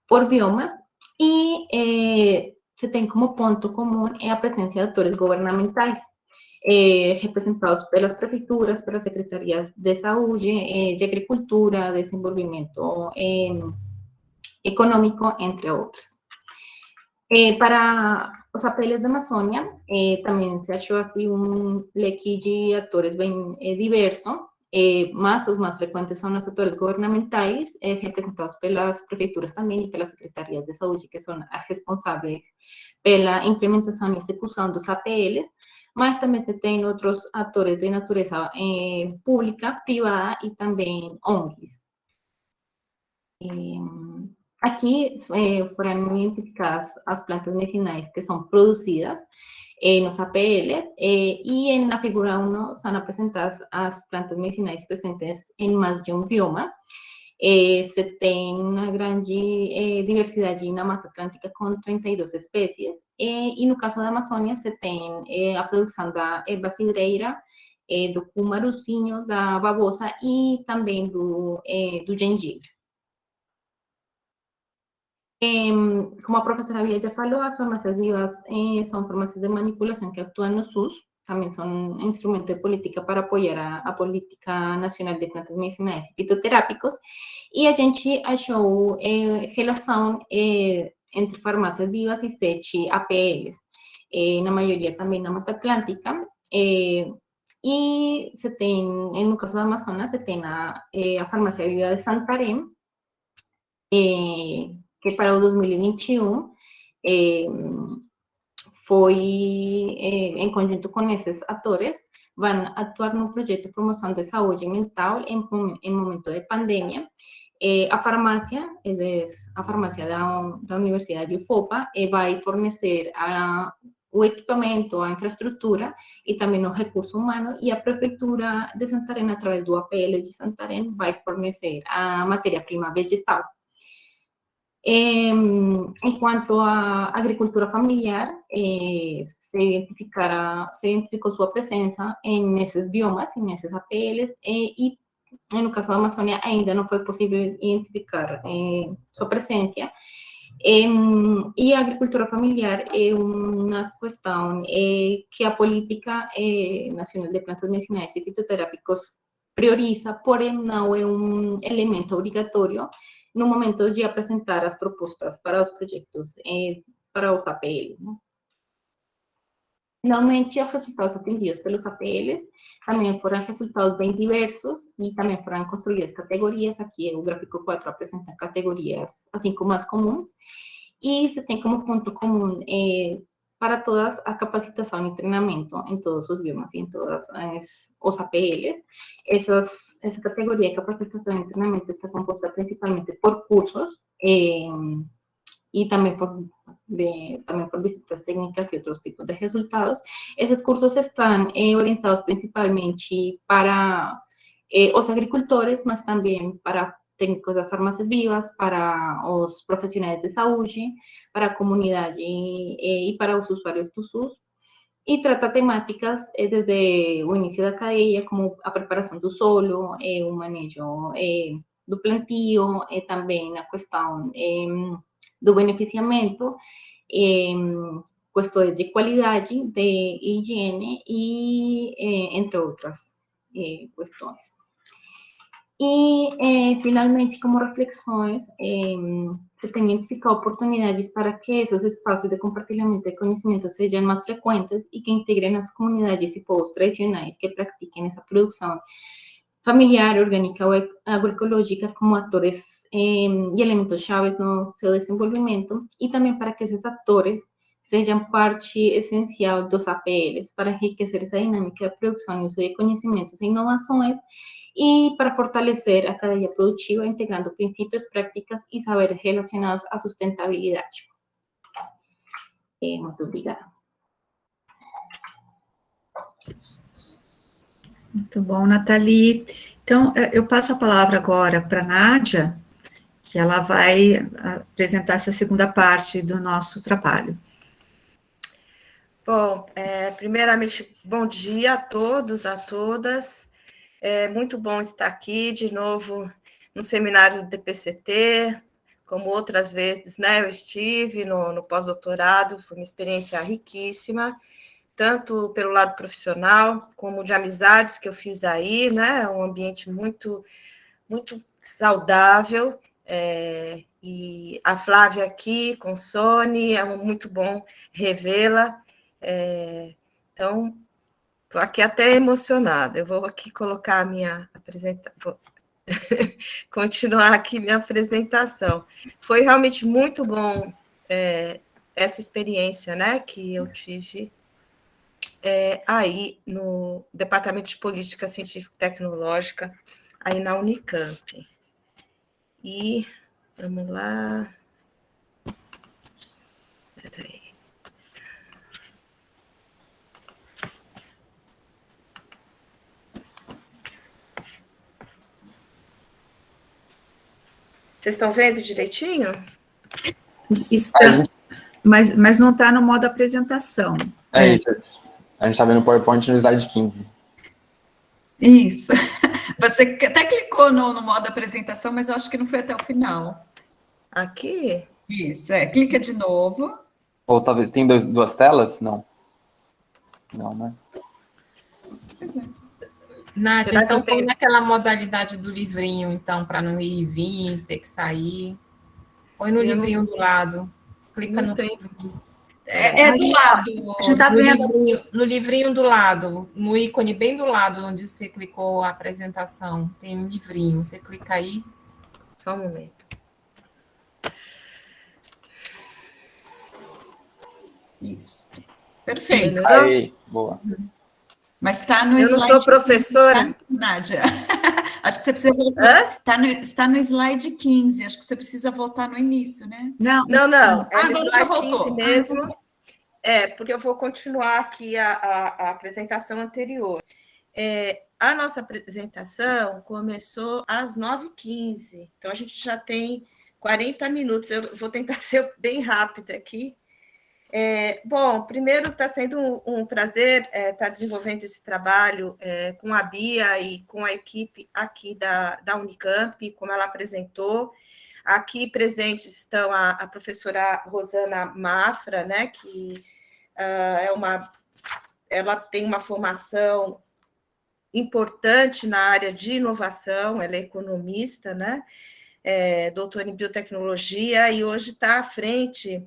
por biomas, e se tem como ponto comum a presença de atores governamentais, representados pelas prefeituras, pelas secretarias de saúde, de agricultura, desenvolvimento econômico, entre outros. Para os APLs da Amazônia, também se achou assim leque de atores bem diverso, mas os mais frequentes são os atores governamentais, representados pelas prefeituras também e pelas secretarias de saúde, que são as responsáveis pela implementação e execução dos APLs, mas também tem outros atores de natureza pública, privada e também ONGs. Aqui foram identificadas as plantas medicinais que são produzidas nos APLs, e na figura 1 são apresentadas as plantas medicinais presentes em mais de um bioma. Se tem uma grande diversidade na Mata Atlântica com 32 espécies, e no caso da Amazônia se tem a produção da erva cidreira, do cumarucinho, da babosa e também do gengibre. Como a professora Bia já falou, as farmácias vivas são farmácias de manipulação que atuam no SUS, também são instrumento de política para apoiar a Política Nacional de Plantas Medicinais e Fitoterápicos, e a gente achou relação entre farmácias vivas e 7 APLs, na maioria também na Mata Atlântica, e se tem, no caso do Amazonas, se tem a farmácia viva de Santarém, que para o 2021 foi, em conjunto com esses atores, vão atuar no projeto de promoção de saúde mental em momento de pandemia. A farmácia da Universidade UFOPA vai fornecer o equipamento, a infraestrutura e também o recurso humano, e a Prefeitura de Santarém, através do APL de Santarém, vai fornecer a matéria-prima vegetal. Enquanto a agricultura familiar, se identificou sua presença nesses biomas, nesses APLs, e no caso da Amazônia ainda não foi possível identificar sua presença. E a agricultura familiar é uma questão que a Política Nacional de Plantas Medicinais e Fitoterápicos prioriza, porém não é um elemento obrigatório no momento de apresentar as propostas para os projetos, para os APLs. Né? Finalmente, os resultados atingidos pelos APLs também foram resultados bem diversos e também foram construídas categorias. Aqui o gráfico 4 apresenta categorias, assim como as comuns, e se tem como ponto comum para todas a capacitação e treinamento em todos os biomas e em todos os APLs. Essa categoria de capacitação e treinamento está composta principalmente por cursos e também por visitas técnicas e outros tipos de resultados. Esses cursos estão orientados principalmente para os agricultores, mas também para técnicos das farmácias vivas, para os profissionais de saúde, para a comunidade e para os usuários do SUS, e trata temáticas desde o início da cadeia, como a preparação do solo, o manejo do plantio, também a questão do beneficiamento, questões de qualidade, de higiene e entre outras questões. E, finalmente, como reflexões, se tem identificado oportunidades para que esses espaços de compartilhamento de conhecimento sejam mais frequentes e que integrem as comunidades e povos tradicionais que pratiquem essa produção familiar, orgânica ou agroecológica como atores e elementos chaves no seu desenvolvimento, e também para que esses atores sejam parte essencial dos APLs para enriquecer essa dinâmica de produção e uso de conhecimentos e inovações, e para fortalecer a cadeia produtiva, integrando princípios, práticas e saberes relacionados à sustentabilidade. Muito obrigada. Muito bom, Nathalie. Então, eu passo a palavra agora para a Nádia, que ela vai apresentar essa segunda parte do nosso trabalho. Bom, primeiramente, bom dia a todos, a todas. É muito bom estar aqui de novo no seminário do DPCT, como outras vezes, né? Eu estive no pós-doutorado, foi uma experiência riquíssima, tanto pelo lado profissional, como de amizades que eu fiz aí, né? Um ambiente muito, muito saudável. E a Flávia aqui, com Sony, é muito bom revê-la. Então, estou aqui até emocionada. Eu vou aqui colocar a minha apresentação, continuar aqui minha apresentação. Foi realmente muito bom essa experiência, né, que eu tive aí no Departamento de Política Científica e Tecnológica, aí na Unicamp. E, vamos lá... Espera aí. Vocês estão vendo direitinho? Mas não está no modo apresentação. Isso. A gente está vendo o PowerPoint no slide 15. Isso. Você até clicou no modo apresentação, mas eu acho que não foi até o final. Aqui? Isso, clica de novo. Ou talvez tem duas telas? Não. Não, né? Nádia, então põe naquela modalidade do livrinho, então, para não ir e vir, ter que sair. Põe no livrinho do lado. Clica no livrinho. Do lado. A gente está vendo. No livrinho do lado, no ícone bem do lado, onde você clicou a apresentação. Tem um livrinho. Você clica aí. Só um momento. Isso. Perfeito. Aí, boa. Mas está no slide. Eu não sou professora. 15, tá, Nádia? Acho que você precisa voltar. Está no slide 15. Acho que você precisa voltar no início, né? Não. É no slide 15 mesmo. Porque eu vou continuar aqui a apresentação anterior. A nossa apresentação começou às 9h15. Então, a gente já tem 40 minutos. Eu vou tentar ser bem rápida aqui. Bom, primeiro está sendo um prazer estar desenvolvendo esse trabalho com a Bia e com a equipe aqui da Unicamp, como ela apresentou. Aqui presentes estão a professora Rosana Mafra, né, que ela tem uma formação importante na área de inovação, ela é economista, né, doutora em biotecnologia, e hoje está à frente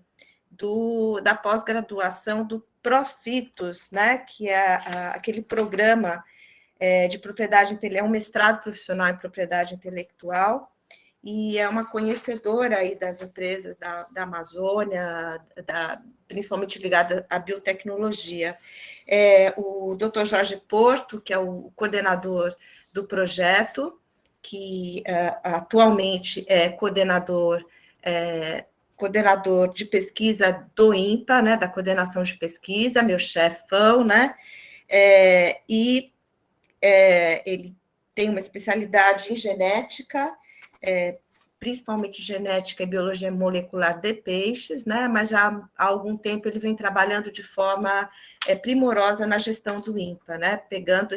da pós-graduação do Profitos, né, que é aquele programa de propriedade intelectual, é um mestrado profissional em propriedade intelectual, e é uma conhecedora aí das empresas da Amazônia, principalmente ligada à biotecnologia. O Dr. Jorge Porto, que é o coordenador do projeto, que atualmente é coordenador de pesquisa do INPA, né, da coordenação de pesquisa, meu chefão, né, e ele tem uma especialidade em genética, principalmente genética e biologia molecular de peixes, né, mas já há algum tempo ele vem trabalhando de forma primorosa na gestão do INPA, né, pegando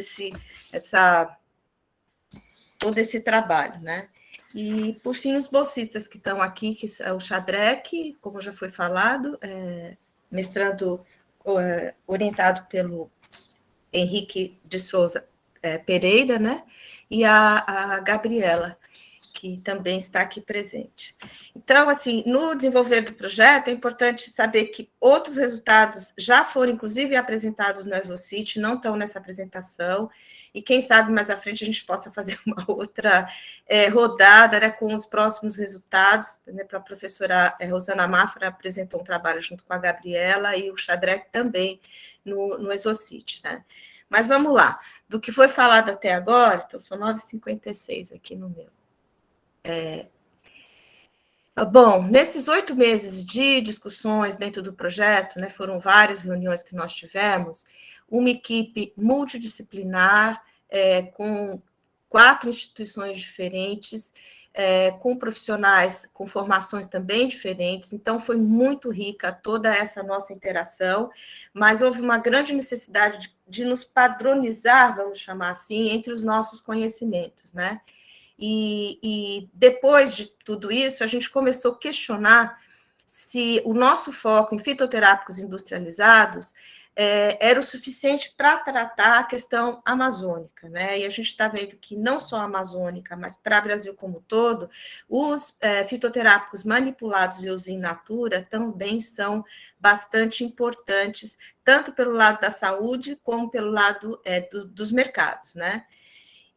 todo esse trabalho, né. E, por fim, os bolsistas que estão aqui, que é o Xadrec, como já foi falado, mestrando orientado pelo Henrique de Souza Pereira, né? E a Gabriela, que também está aqui presente. Então, assim, no desenvolver do projeto, é importante saber que outros resultados já foram, inclusive, apresentados no Exocit, não estão nessa apresentação, e quem sabe mais à frente a gente possa fazer uma outra rodada, né, com os próximos resultados, né, para a professora Rosana Mafra apresentou um trabalho junto com a Gabriela e o Xadrec também no Exocit, né? Mas vamos lá, do que foi falado até agora, então são 9h56 aqui no meu. Bom, nesses 8 meses de discussões dentro do projeto, né, foram várias reuniões que nós tivemos, uma equipe multidisciplinar, com 4 instituições diferentes, com profissionais com formações também diferentes, então foi muito rica toda essa nossa interação, mas houve uma grande necessidade de nos padronizar, vamos chamar assim, entre os nossos conhecimentos, né? E depois de tudo isso, a gente começou a questionar se o nosso foco em fitoterápicos industrializados era o suficiente para tratar a questão amazônica, né? E a gente está vendo que não só a amazônica, mas para o Brasil como um todo, os fitoterápicos manipulados e os in natura também são bastante importantes, tanto pelo lado da saúde, como pelo lado dos mercados, né?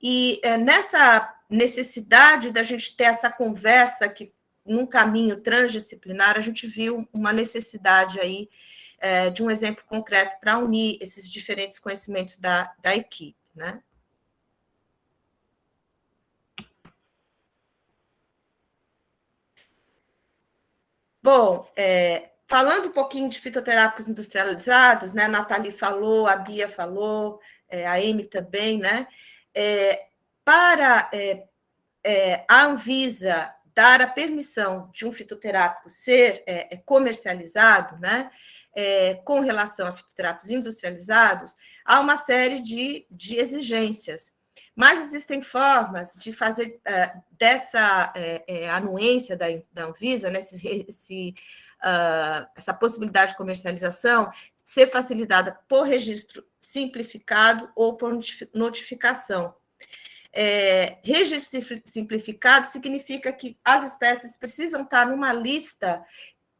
E nessa necessidade da gente ter essa conversa que, num caminho transdisciplinar, a gente viu uma necessidade aí de um exemplo concreto para unir esses diferentes conhecimentos da equipe, né? Bom, falando um pouquinho de fitoterápicos industrializados, né? A Nathalie falou, a Bia falou, a Amy também, né? Para a Anvisa dar a permissão de um fitoterápico ser comercializado, né, com relação a fitoterápicos industrializados, há uma série de exigências. Mas existem formas de fazer dessa anuência da Anvisa, né, essa possibilidade de comercialização, ser facilitada por registro simplificado ou por notificação. Registro simplificado significa que as espécies precisam estar numa lista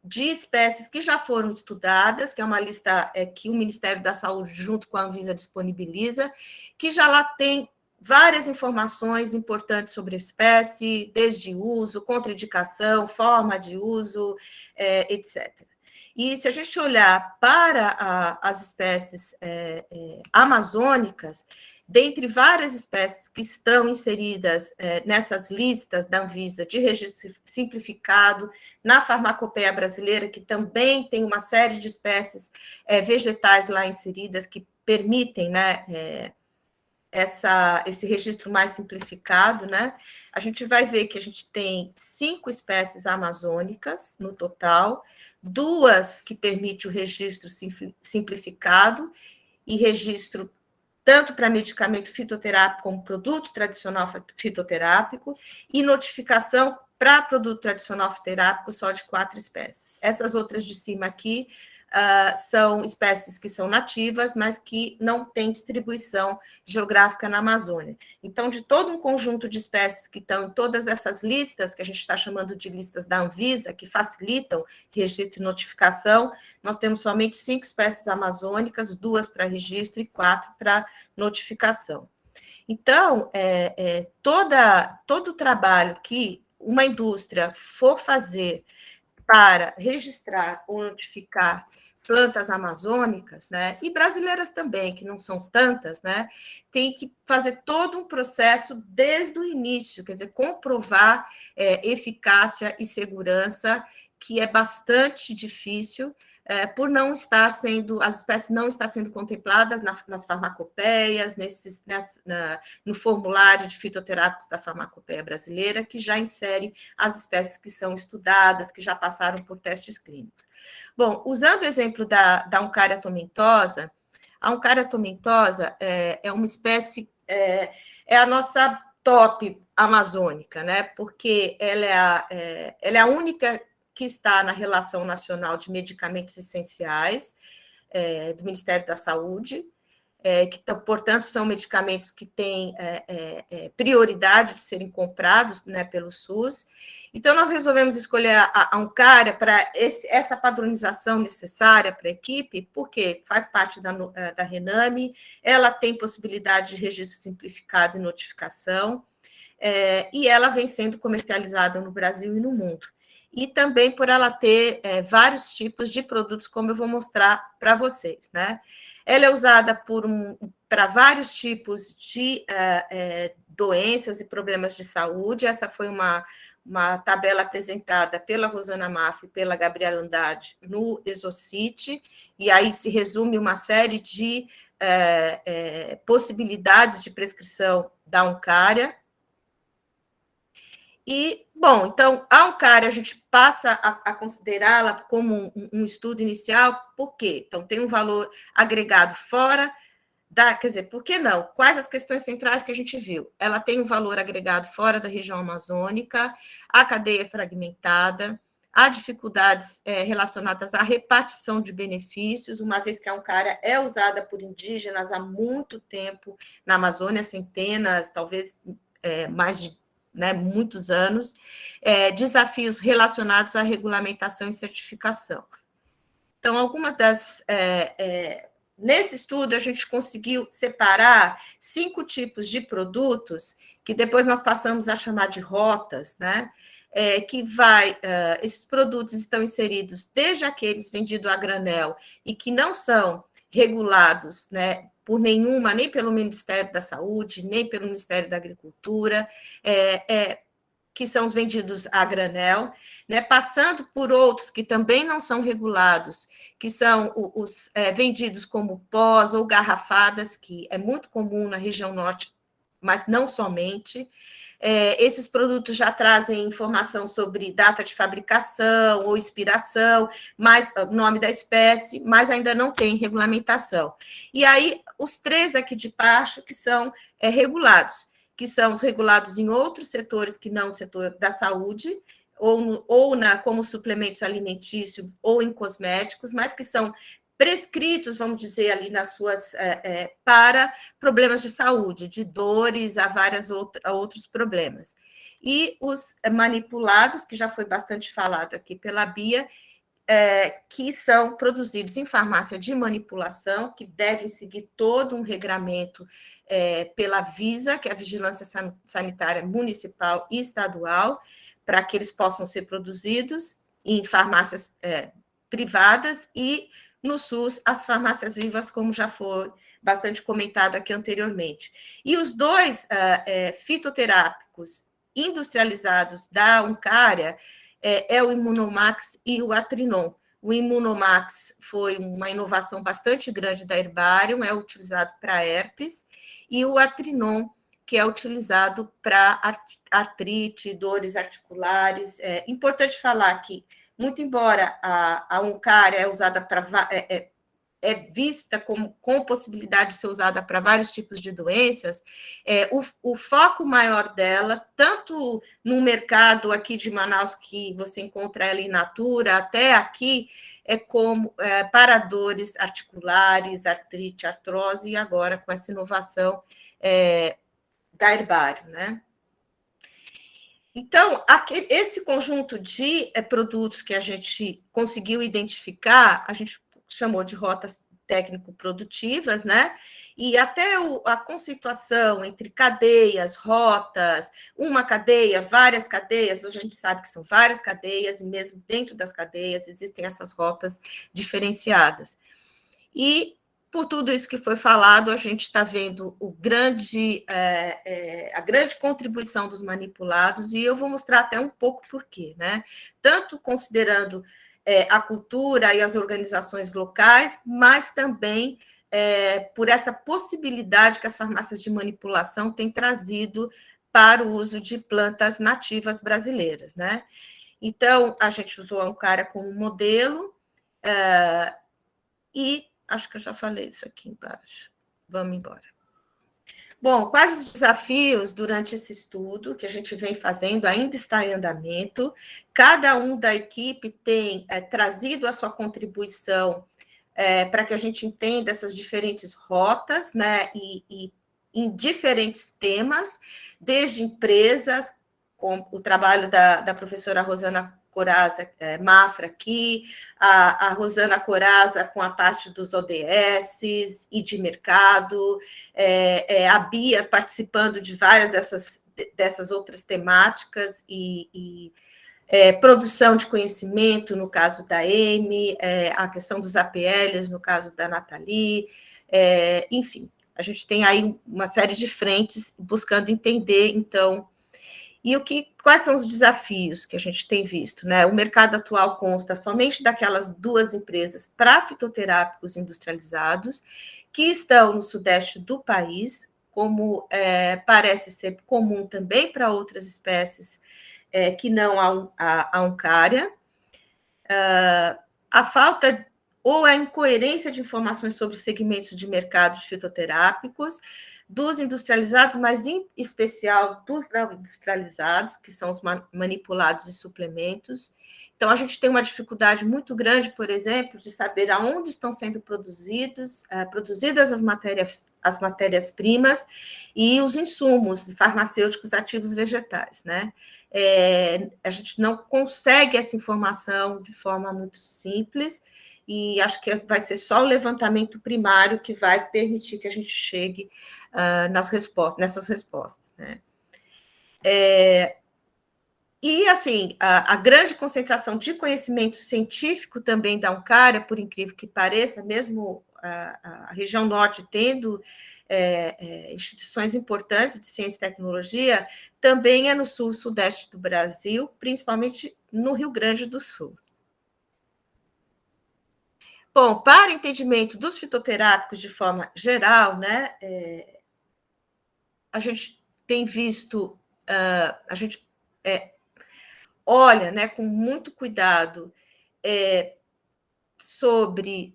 de espécies que já foram estudadas, que é uma lista que o Ministério da Saúde, junto com a Anvisa, disponibiliza, que já lá tem várias informações importantes sobre a espécie, desde uso, contraindicação, forma de uso, etc. E se a gente olhar para as espécies amazônicas, dentre várias espécies que estão inseridas nessas listas da Anvisa de registro simplificado, na farmacopeia brasileira, que também tem uma série de espécies vegetais lá inseridas que permitem, né, esse registro mais simplificado, né? A gente vai ver que a gente tem 5 espécies amazônicas no total, 2 que permitem o registro simplificado e registro tanto para medicamento fitoterápico como produto tradicional fitoterápico, e notificação para produto tradicional fitoterápico só de 4 espécies. Essas outras de cima aqui são espécies que são nativas, mas que não têm distribuição geográfica na Amazônia. Então, de todo um conjunto de espécies que estão em todas essas listas, que a gente está chamando de listas da Anvisa, que facilitam registro e notificação, nós temos somente 5 espécies amazônicas, 2 para registro e 4 para notificação. Então, todo o trabalho que uma indústria for fazer para registrar ou notificar plantas amazônicas, né, e brasileiras também, que não são tantas, né, tem que fazer todo um processo desde o início, quer dizer, comprovar eficácia e segurança, que é bastante difícil, por não estar sendo, as espécies não estar sendo contempladas nas farmacopeias, no formulário de fitoterápicos da farmacopeia brasileira, que já insere as espécies que são estudadas, que já passaram por testes clínicos. Bom, usando o exemplo da Uncaria tomentosa, a Uncaria tomentosa é uma espécie, é a nossa top amazônica, né? Porque ela é a única que está na Relação Nacional de Medicamentos Essenciais, do Ministério da Saúde. portanto, são medicamentos que têm prioridade de serem comprados, né, pelo SUS. Então, nós resolvemos escolher a Oncara para essa padronização necessária para a equipe, porque faz parte da Rename, ela tem possibilidade de registro simplificado e notificação, e ela vem sendo comercializada no Brasil e no mundo. E também por ela ter vários tipos de produtos, como eu vou mostrar para vocês, né? Ela é usada para vários tipos de doenças e problemas de saúde. Essa foi uma tabela apresentada pela Rosana Maff e pela Gabriela Andrade no Exocite, e aí se resume uma série de possibilidades de prescrição da Oncara. E, bom, então, a Oncara, a gente passa a considerá-la como um estudo inicial, por quê? Então, tem um valor agregado fora quer dizer, por que não? Quais as questões centrais que a gente viu? Ela tem um valor agregado fora da região amazônica, a cadeia fragmentada, há dificuldades relacionadas à repartição de benefícios, uma vez que a Oncara é usada por indígenas há muito tempo na Amazônia, centenas, talvez mais de muitos anos, desafios relacionados à regulamentação e certificação. Então, algumas das... nesse estudo, a gente conseguiu separar 5 tipos de produtos, que depois nós passamos a chamar de rotas, né? Esses produtos estão inseridos desde aqueles vendidos a granel e que não são regulados, né, por nenhuma, nem pelo Ministério da Saúde, nem pelo Ministério da Agricultura, que são os vendidos a granel, né, passando por outros que também não são regulados, que são os vendidos como pós ou garrafadas, que é muito comum na região norte, mas não somente. Esses produtos já trazem informação sobre data de fabricação ou expiração, nome da espécie, mas ainda não tem regulamentação. E aí, os 3 aqui de baixo, que são regulados, que são os regulados em outros setores que não o setor da saúde, como suplementos alimentícios ou em cosméticos, mas que são prescritos, vamos dizer, ali nas suas para problemas de saúde, de dores a outros problemas. E os manipulados, que já foi bastante falado aqui pela Bia, que são produzidos em farmácia de manipulação, que devem seguir todo um regramento pela Visa, que é a Vigilância Sanitária Municipal e Estadual, para que eles possam ser produzidos em farmácias privadas e no SUS, as farmácias vivas, como já foi bastante comentado aqui anteriormente. E os 2 fitoterápicos industrializados da Oncara o Imunomax e o Atrinon. O Imunomax foi uma inovação bastante grande da Herbarium, é utilizado para herpes, e o Atrinon, que é utilizado para artrite, dores articulares. É importante falar que, muito embora a Oncara é usada vista com possibilidade de ser usada para vários tipos de doenças, o foco maior dela, tanto no mercado aqui de Manaus, que você encontra ela in natura, até aqui, para dores articulares, artrite, artrose, e agora com essa inovação da Herbarium, né? Então, esse conjunto de produtos que a gente conseguiu identificar, a gente chamou de rotas técnico-produtivas, né? E até a conceituação entre cadeias, rotas, uma cadeia, várias cadeias, hoje a gente sabe que são várias cadeias, e mesmo dentro das cadeias existem essas rotas diferenciadas. E por tudo isso que foi falado, a gente está vendo a grande contribuição dos manipulados, e eu vou mostrar até um pouco por quê, né? Tanto considerando a cultura e as organizações locais, mas também por essa possibilidade que as farmácias de manipulação têm trazido para o uso de plantas nativas brasileiras, né? Então, a gente usou a Oncara como modelo, e acho que eu já falei isso aqui embaixo. Vamos embora. Bom, quais os desafios durante esse estudo que a gente vem fazendo, ainda está em andamento. Cada um da equipe tem trazido a sua contribuição para que a gente entenda essas diferentes rotas, né, e em diferentes temas, desde empresas, com o trabalho da professora Rosana Corazza Mafra aqui, a Rosana Corazza com a parte dos ODS e de mercado, a Bia participando de várias dessas outras temáticas, e produção de conhecimento, no caso da Amy, a questão dos APLs, no caso da Nathalie, enfim, a gente tem aí uma série de frentes buscando entender, então, e quais são os desafios que a gente tem visto, né? O mercado atual consta somente daquelas 2 empresas para fitoterápicos industrializados, que estão no sudeste do país, como parece ser comum também para outras espécies que não a Uncária. A falta ou a incoerência de informações sobre os segmentos de mercado de fitoterápicos, dos industrializados, mas em especial dos não industrializados, que são os manipulados e suplementos. Então, a gente tem uma dificuldade muito grande, por exemplo, de saber aonde estão sendo produzidas as matérias-primas e os insumos farmacêuticos ativos vegetais, né? A gente não consegue essa informação de forma muito simples, e acho que vai ser só o levantamento primário que vai permitir que a gente chegue nessas respostas, né? E, assim, a grande concentração de conhecimento científico também da Uncária, por incrível que pareça, mesmo a região norte tendo instituições importantes de ciência e tecnologia, também é no sul e sudeste do Brasil, principalmente no Rio Grande do Sul. Bom, para entendimento dos fitoterápicos de forma geral, né, a gente tem visto, a gente olha, né, com muito cuidado sobre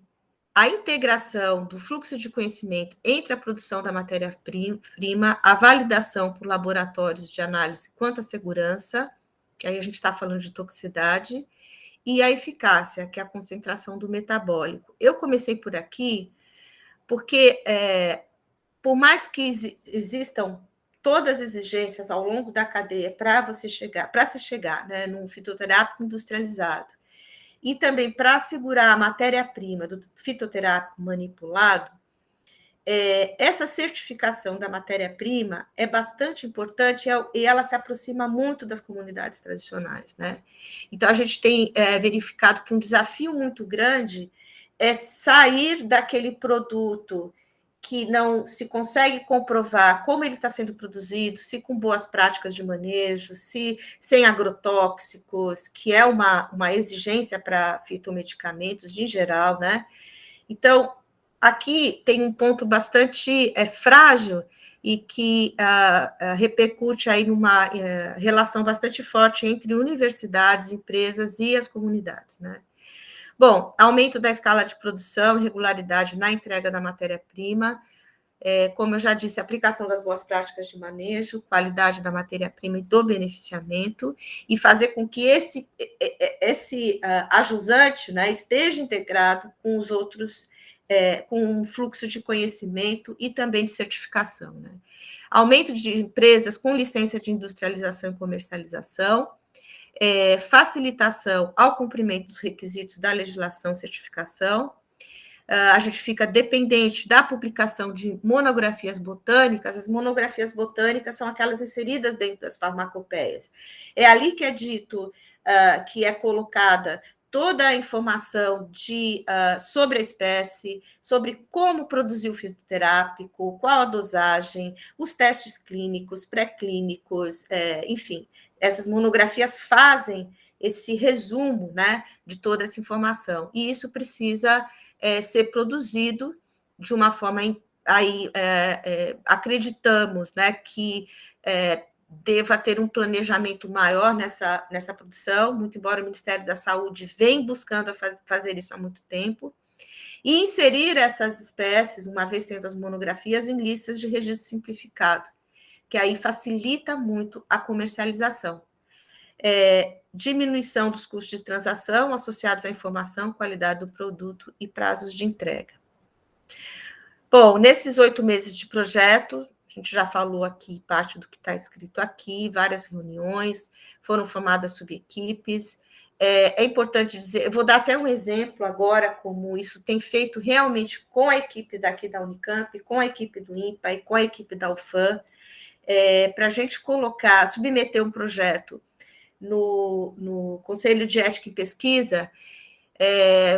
a integração do fluxo de conhecimento entre a produção da matéria-prima, a validação por laboratórios de análise quanto à segurança, que aí a gente está falando de toxicidade, e a eficácia, que é a concentração do metabólico. Eu comecei por aqui porque, por mais que existam todas as exigências ao longo da cadeia para se chegar, né, num fitoterápico industrializado, e também para assegurar a matéria-prima do fitoterápico manipulado, essa certificação da matéria-prima é bastante importante e ela se aproxima muito das comunidades tradicionais, né? Então, a gente tem verificado que um desafio muito grande é sair daquele produto que não se consegue comprovar como ele está sendo produzido, se com boas práticas de manejo, se sem agrotóxicos, que é uma exigência para fitomedicamentos em geral, né? Então, aqui tem um ponto bastante frágil e que repercute aí numa relação bastante forte entre universidades, empresas e as comunidades, né? Bom, aumento da escala de produção, regularidade na entrega da matéria-prima, como eu já disse, aplicação das boas práticas de manejo, qualidade da matéria-prima e do beneficiamento, e fazer com que esse ajusante, né, esteja integrado com os outros, com um fluxo de conhecimento e também de certificação, né? Aumento de empresas com licença de industrialização e comercialização, facilitação ao cumprimento dos requisitos da legislação e certificação. A gente fica dependente da publicação de monografias botânicas. As monografias botânicas são aquelas inseridas dentro das farmacopeias. É ali que é dito, que é colocada toda a informação sobre a espécie, sobre como produzir o fitoterápico, qual a dosagem, os testes clínicos, pré-clínicos, enfim. Essas monografias fazem esse resumo, né, de toda essa informação. E isso precisa ser produzido de uma forma... Aí acreditamos, né, que deva ter um planejamento maior nessa produção, muito embora o Ministério da Saúde venha buscando fazer isso há muito tempo, e inserir essas espécies, uma vez tendo as monografias, em listas de registro simplificado, que aí facilita muito a comercialização. diminuição dos custos de transação associados à informação, qualidade do produto e prazos de entrega. Bom, nesses 8 meses de projeto, a gente já falou aqui parte do que está escrito aqui, várias reuniões, foram formadas subequipes. É importante dizer, eu vou dar até um exemplo agora, como isso tem feito realmente com a equipe daqui da Unicamp, com a equipe do INPA e com a equipe da UFAM, para a gente submeter um projeto no Conselho de Ética e Pesquisa,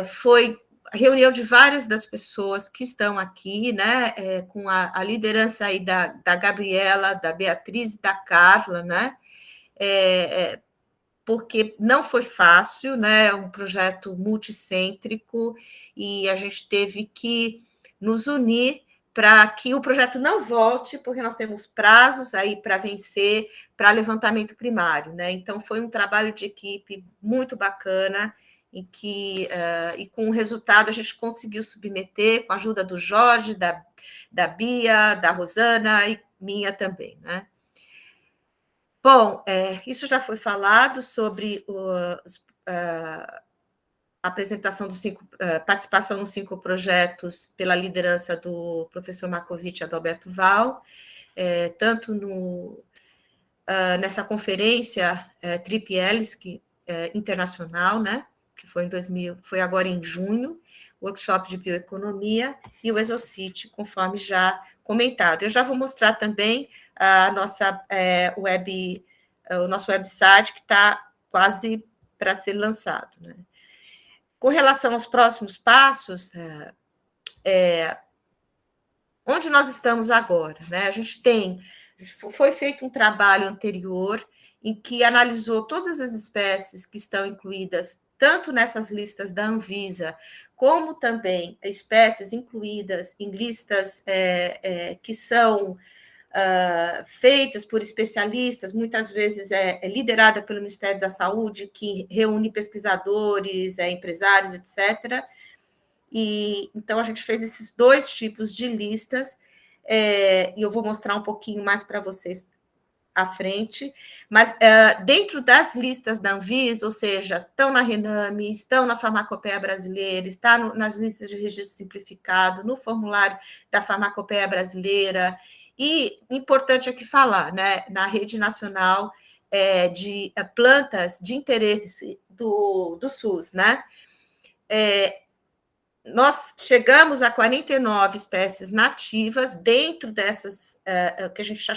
foi a reunião de várias das pessoas que estão aqui, né, com a liderança aí da Gabriela, da Beatriz e da Carla, né, porque não foi fácil, né, é um projeto multicêntrico, e a gente teve que nos unir para que o projeto não volte, porque nós temos prazos aí para vencer, para levantamento primário, né? Então, foi um trabalho de equipe muito bacana, e com o resultado a gente conseguiu submeter, com a ajuda do Jorge, da Bia, da Rosana e minha também, né? Bom, isso já foi falado sobre a apresentação dos participação nos 5 projetos pela liderança do professor Marcovitch e Adalberto Val, tanto nessa conferência Trip-Elis internacional, né, que foi agora em junho, workshop de bioeconomia, e o Exocit, conforme já comentado. Eu já vou mostrar também o nosso website, que está quase para ser lançado, né? Com relação aos próximos passos, onde nós estamos agora, né? Foi feito um trabalho anterior em que analisou todas as espécies que estão incluídas tanto nessas listas da Anvisa, como também espécies incluídas em listas que são feitas por especialistas, muitas vezes liderada pelo Ministério da Saúde, que reúne pesquisadores, empresários, etc. E então a gente fez esses 2 tipos de listas, e eu vou mostrar um pouquinho mais para vocês à frente, mas dentro das listas da Anvisa, ou seja, estão na Rename, estão na Farmacopeia Brasileira, está nas listas de registro simplificado, no formulário da Farmacopeia Brasileira, e importante aqui falar, né, na Rede Nacional de Plantas de Interesse do SUS, né? Nós chegamos a 49 espécies nativas dentro dessas que a gente está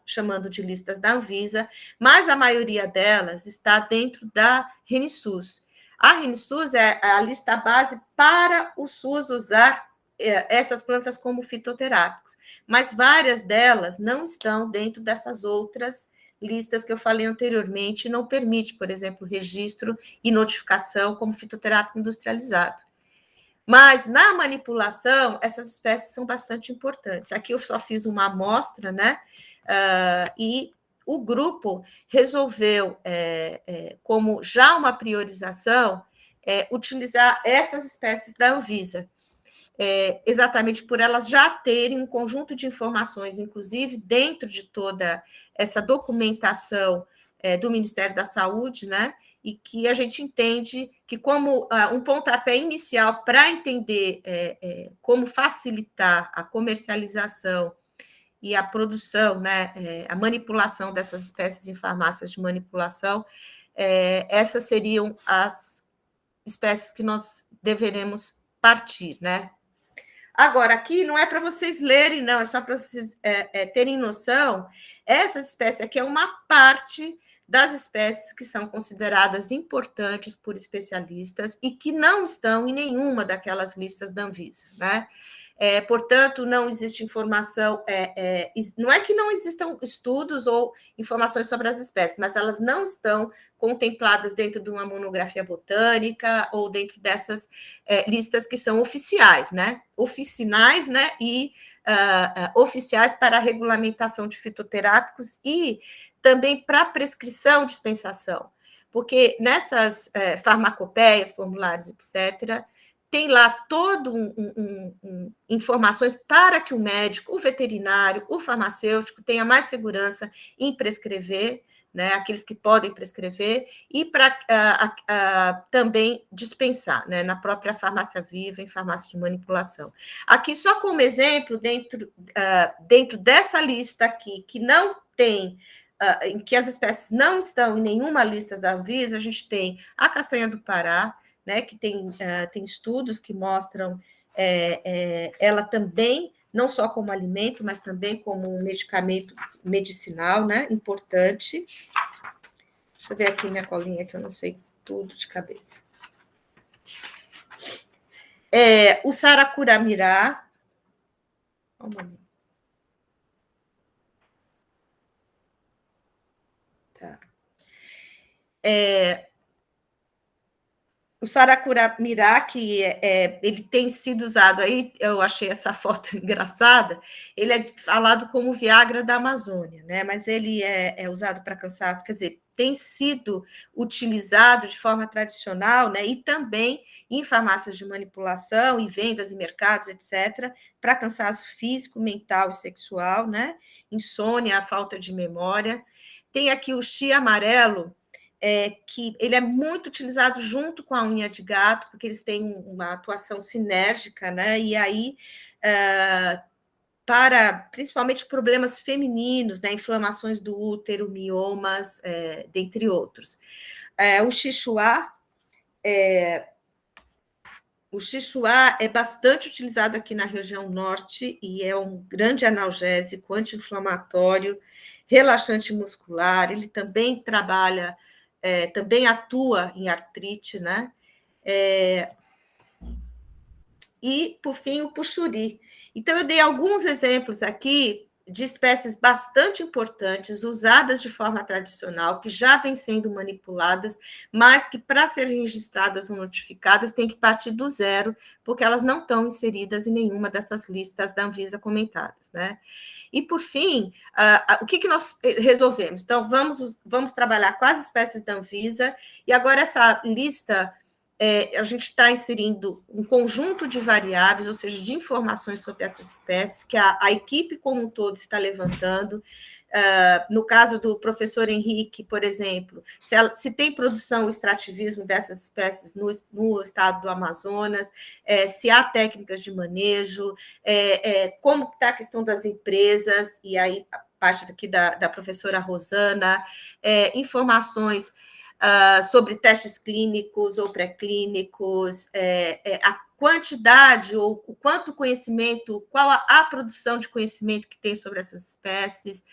chamando de listas da Anvisa, mas a maioria delas está dentro da ReniSUS. A ReniSUS é a lista base para o SUS usar essas plantas como fitoterápicos, mas várias delas não estão dentro dessas outras listas que eu falei anteriormente, não permite, por exemplo, registro e notificação como fitoterápico industrializado. Mas, na manipulação, essas espécies são bastante importantes. Aqui eu só fiz uma amostra, né? E o grupo resolveu, como já uma priorização, utilizar essas espécies da Anvisa, exatamente por elas já terem um conjunto de informações, inclusive dentro de toda essa documentação do Ministério da Saúde, né? E que a gente entende que, como um pontapé inicial para entender como facilitar a comercialização e a produção, né, a manipulação dessas espécies em farmácias de manipulação, essas seriam as espécies que nós deveremos partir, né? Agora, aqui não é para vocês lerem, não, é só para vocês terem noção. Essa espécie aqui é uma parte das espécies que são consideradas importantes por especialistas e que não estão em nenhuma daquelas listas da Anvisa, né? Portanto, não existe informação, não é que não existam estudos ou informações sobre as espécies, mas elas não estão contempladas dentro de uma monografia botânica ou dentro dessas listas que são oficiais, né? Oficinais, né? E oficiais para a regulamentação de fitoterápicos e também para prescrição e dispensação, porque nessas farmacopeias, formulários, etc., tem lá todo informações para que o médico, o veterinário, o farmacêutico tenha mais segurança em prescrever, né, aqueles que podem prescrever, e para também dispensar, né, na própria farmácia viva, em farmácia de manipulação. Aqui, só como exemplo, dentro dessa lista aqui, que não tem, em que as espécies não estão em nenhuma lista da Anvisa, a gente tem a castanha do Pará, né, que tem estudos que mostram ela também, não só como alimento, mas também como um medicamento medicinal, né, importante. Deixa eu ver aqui minha colinha, que eu não sei tudo de cabeça. O Saracuramirá. Um momento. Tá. O Saracuramirá, que ele tem sido usado aí, eu achei essa foto engraçada, ele é falado como Viagra da Amazônia, né? Mas ele é usado para cansaço, quer dizer, tem sido utilizado de forma tradicional, né? E também em farmácias de manipulação, em vendas em mercados, etc., para cansaço físico, mental e sexual, né? Insônia, falta de memória. Tem aqui o chia amarelo, que ele é muito utilizado junto com a unha de gato, porque eles têm uma atuação sinérgica, né? E aí, para principalmente problemas femininos, né? Inflamações do útero, miomas, dentre outros. O Xixuá é bastante utilizado aqui na região norte e é um grande analgésico, anti-inflamatório, relaxante muscular. Ele também trabalha, também atua em artrite, né? E, por fim, o puxuri. Então, eu dei alguns exemplos aqui de espécies bastante importantes, usadas de forma tradicional, que já vêm sendo manipuladas, mas que, para serem registradas ou notificadas, tem que partir do zero, porque elas não estão inseridas em nenhuma dessas listas da Anvisa comentadas, né? E, por fim, o que nós resolvemos? Então, vamos trabalhar com as espécies da Anvisa, e agora essa lista... a gente está inserindo um conjunto de variáveis, ou seja, de informações sobre essas espécies, que a equipe como um todo está levantando. No caso do professor Henrique, por exemplo, se tem produção ou extrativismo dessas espécies no estado do Amazonas, se há técnicas de manejo, como está a questão das empresas, e aí a parte daqui da professora Rosana, informações sobre testes clínicos ou pré-clínicos, a quantidade ou o quanto conhecimento, qual a produção de conhecimento que tem sobre essas espécies,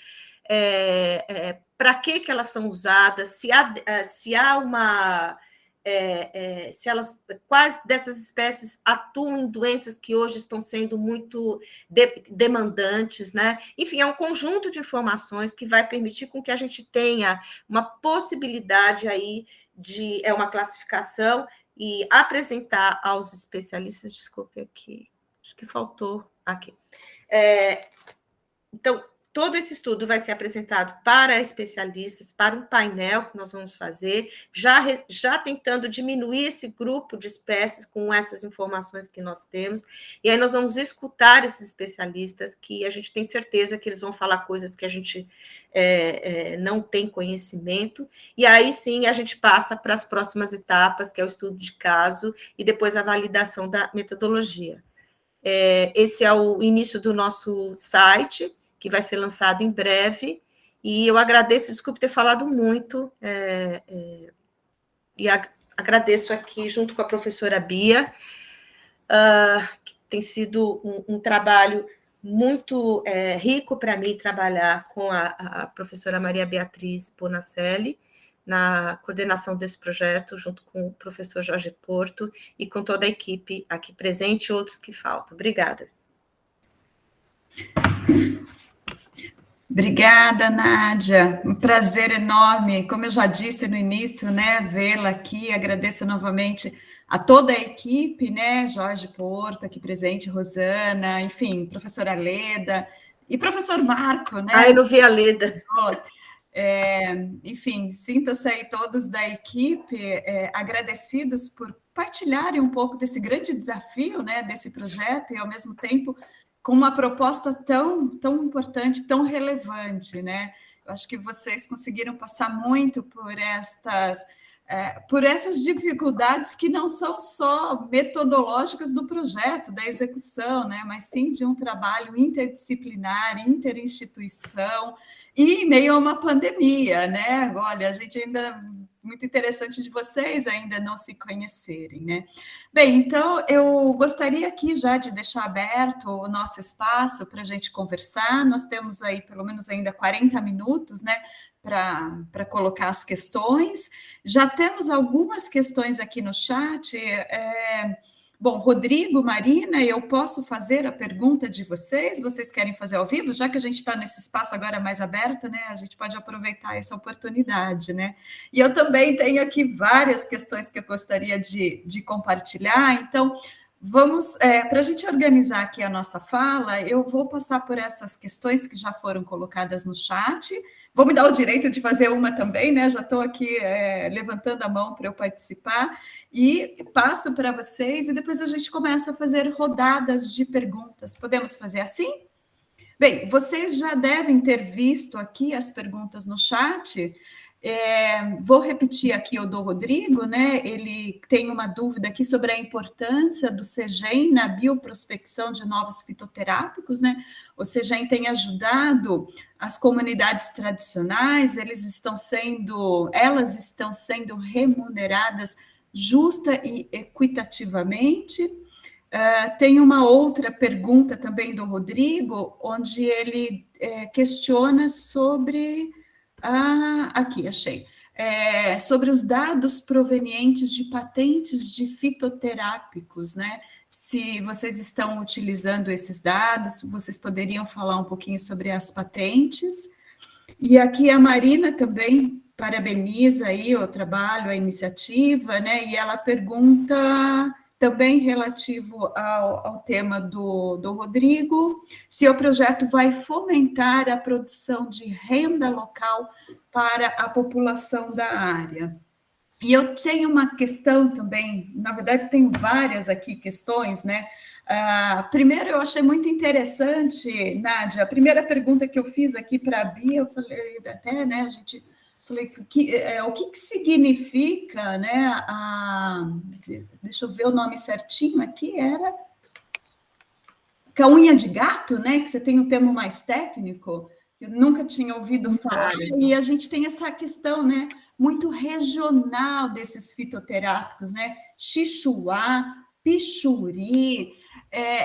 para que elas são usadas, se há uma... quais dessas espécies atuam em doenças que hoje estão sendo muito demandantes, né? Enfim, é um conjunto de informações que vai permitir com que a gente tenha uma possibilidade aí de uma classificação e apresentar aos especialistas. Desculpe aqui, acho que faltou aqui. Então, todo esse estudo vai ser apresentado para especialistas, para um painel que nós vamos fazer, já tentando diminuir esse grupo de espécies com essas informações que nós temos, e aí nós vamos escutar esses especialistas, que a gente tem certeza que eles vão falar coisas que a gente não tem conhecimento, e aí sim a gente passa para as próximas etapas, que é o estudo de caso, e depois a validação da metodologia. Esse é o início do nosso site, que vai ser lançado em breve, e eu agradeço, desculpe ter falado muito, e agradeço aqui, junto com a professora Bia, que tem sido um trabalho muito rico para mim, trabalhar com a professora Maria Beatriz Bonacelli, na coordenação desse projeto, junto com o professor Jorge Porto, e com toda a equipe aqui presente e outros que faltam. Obrigada. Obrigada, Nádia, um prazer enorme, como eu já disse no início, né, vê-la aqui, agradeço novamente a toda a equipe, né, Jorge Porto aqui presente, Rosana, enfim, professora Leda e professor Marco, né? Eu não vi a Leda. Enfim, sintam-se aí todos da equipe agradecidos por partilharem um pouco desse grande desafio, né, desse projeto, e ao mesmo tempo com uma proposta tão importante, tão relevante, né? Eu acho que vocês conseguiram passar muito por essas dificuldades que não são só metodológicas do projeto, da execução, né, mas sim de um trabalho interdisciplinar, interinstituição, e em meio a uma pandemia, né? Olha, a gente ainda... Muito interessante de vocês ainda não se conhecerem, né? Bem, então eu gostaria aqui já de deixar aberto o nosso espaço para a gente conversar. Nós temos aí pelo menos ainda 40 minutos, né? Para colocar as questões. Já temos algumas questões aqui no chat. Bom, Rodrigo, Marina, eu posso fazer a pergunta de vocês? Vocês querem fazer ao vivo? Já que a gente está nesse espaço agora mais aberto, né? A gente pode aproveitar essa oportunidade, né? E eu também tenho aqui várias questões que eu gostaria de compartilhar. Então, vamos, para a gente organizar aqui a nossa fala, eu vou passar por essas questões que já foram colocadas no chat. Vou me dar o direito de fazer uma também, né? Já estou aqui levantando a mão para eu participar e passo para vocês e depois a gente começa a fazer rodadas de perguntas. Podemos fazer assim? Bem, vocês já devem ter visto aqui as perguntas no chat. Vou repetir aqui o do Rodrigo, né? Ele tem uma dúvida aqui sobre a importância do CEGEM na bioprospecção de novos fitoterápicos, né? O CEGEM tem ajudado as comunidades tradicionais, elas estão sendo remuneradas justa e equitativamente. Tem uma outra pergunta também do Rodrigo, onde ele questiona sobre... aqui, achei. Sobre os dados provenientes de patentes de fitoterápicos, né? Se vocês estão utilizando esses dados, vocês poderiam falar um pouquinho sobre as patentes. E aqui a Marina também parabeniza aí o trabalho, a iniciativa, né? E ela pergunta... também relativo ao tema do Rodrigo, se o projeto vai fomentar a produção de renda local para a população da área. E eu tenho uma questão também, na verdade, tenho várias aqui questões, né? Primeiro, eu achei muito interessante, Nádia, a primeira pergunta que eu fiz aqui para a Bia, eu falei até, né, a gente... Falei, o que significa, né? Deixa eu ver o nome certinho aqui, era caunha de gato, né? Que você tem um termo mais técnico, que eu nunca tinha ouvido falar, e a gente tem essa questão, né? Muito regional desses fitoterápicos, né? Xixuá, pichuri.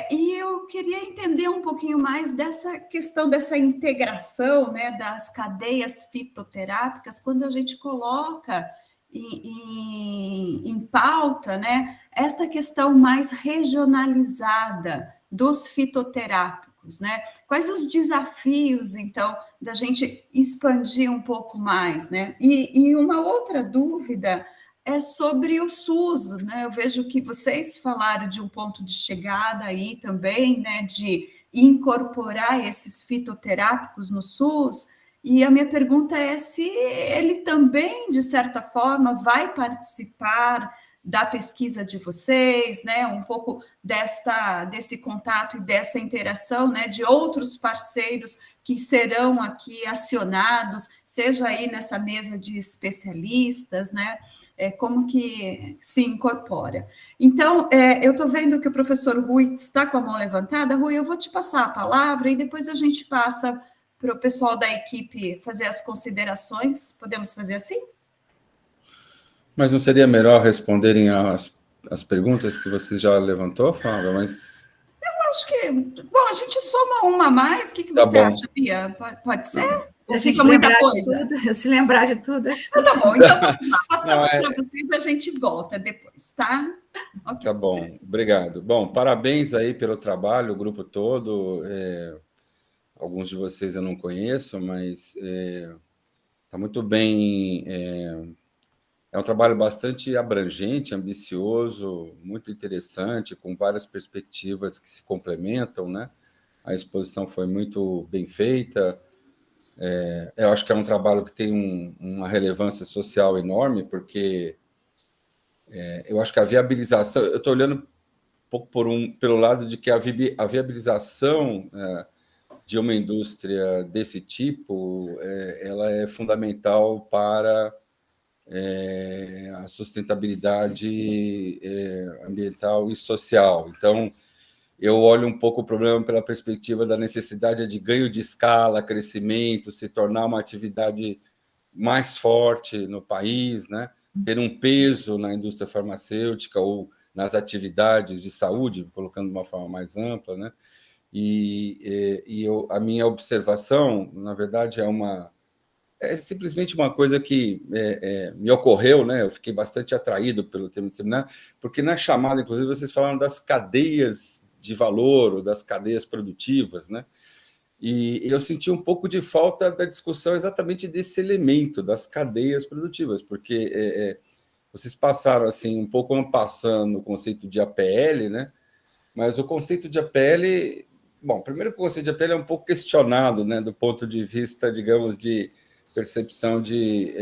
E eu queria entender um pouquinho mais dessa questão, dessa integração, né, das cadeias fitoterápicas, quando a gente coloca em pauta, né, esta questão mais regionalizada dos fitoterápicos, né? Quais os desafios, então, da gente expandir um pouco mais, né? E uma outra dúvida é sobre o SUS, né? Eu vejo que vocês falaram de um ponto de chegada aí também, né? De incorporar esses fitoterápicos no SUS. E a minha pergunta é se ele também, de certa forma, vai participar da pesquisa de vocês, né? Um pouco desse contato e dessa interação, né? De outros parceiros que serão aqui acionados, seja aí nessa mesa de especialistas, né? Como que se incorpora. Então, eu estou vendo que o professor Rui está com a mão levantada. Rui, eu vou te passar a palavra e depois a gente passa para o pessoal da equipe fazer as considerações. Podemos fazer assim? Mas não seria melhor responderem as perguntas que você já levantou, Fábio? Mas... Eu acho que... Bom, a gente soma uma a mais. O que você acha, Bia? Pode ser? A gente lembrar de tudo, se lembrar de tudo. Acho que tá bom, então vamos lá. Passamos para vocês, a gente volta depois, tá? Okay. Tá bom, obrigado. Bom, parabéns aí pelo trabalho, o grupo todo. Alguns de vocês eu não conheço, mas está muito bem... É um trabalho bastante abrangente, ambicioso, muito interessante, com várias perspectivas que se complementam, né? A exposição foi muito bem feita. Eu acho que é um trabalho que tem uma relevância social enorme, porque eu acho que a viabilização... Eu estou olhando um pouco pelo lado de que a viabilização de uma indústria desse tipo, ela é fundamental para a sustentabilidade ambiental e social. Então, eu olho um pouco o problema pela perspectiva da necessidade de ganho de escala, crescimento, se tornar uma atividade mais forte no país, né? Ter um peso na indústria farmacêutica ou nas atividades de saúde, colocando de uma forma mais ampla, né? A minha observação, na verdade, é simplesmente uma coisa que me ocorreu, né? Eu fiquei bastante atraído pelo tema do seminário, porque na chamada, inclusive, vocês falaram das cadeias de valor, ou das cadeias produtivas, né? E eu senti um pouco de falta da discussão exatamente desse elemento, das cadeias produtivas, porque vocês passaram assim um pouco passando o conceito de APL, né? Mas o conceito de APL, bom, primeiro que o conceito de APL é um pouco questionado, né, do ponto de vista, digamos, de percepção de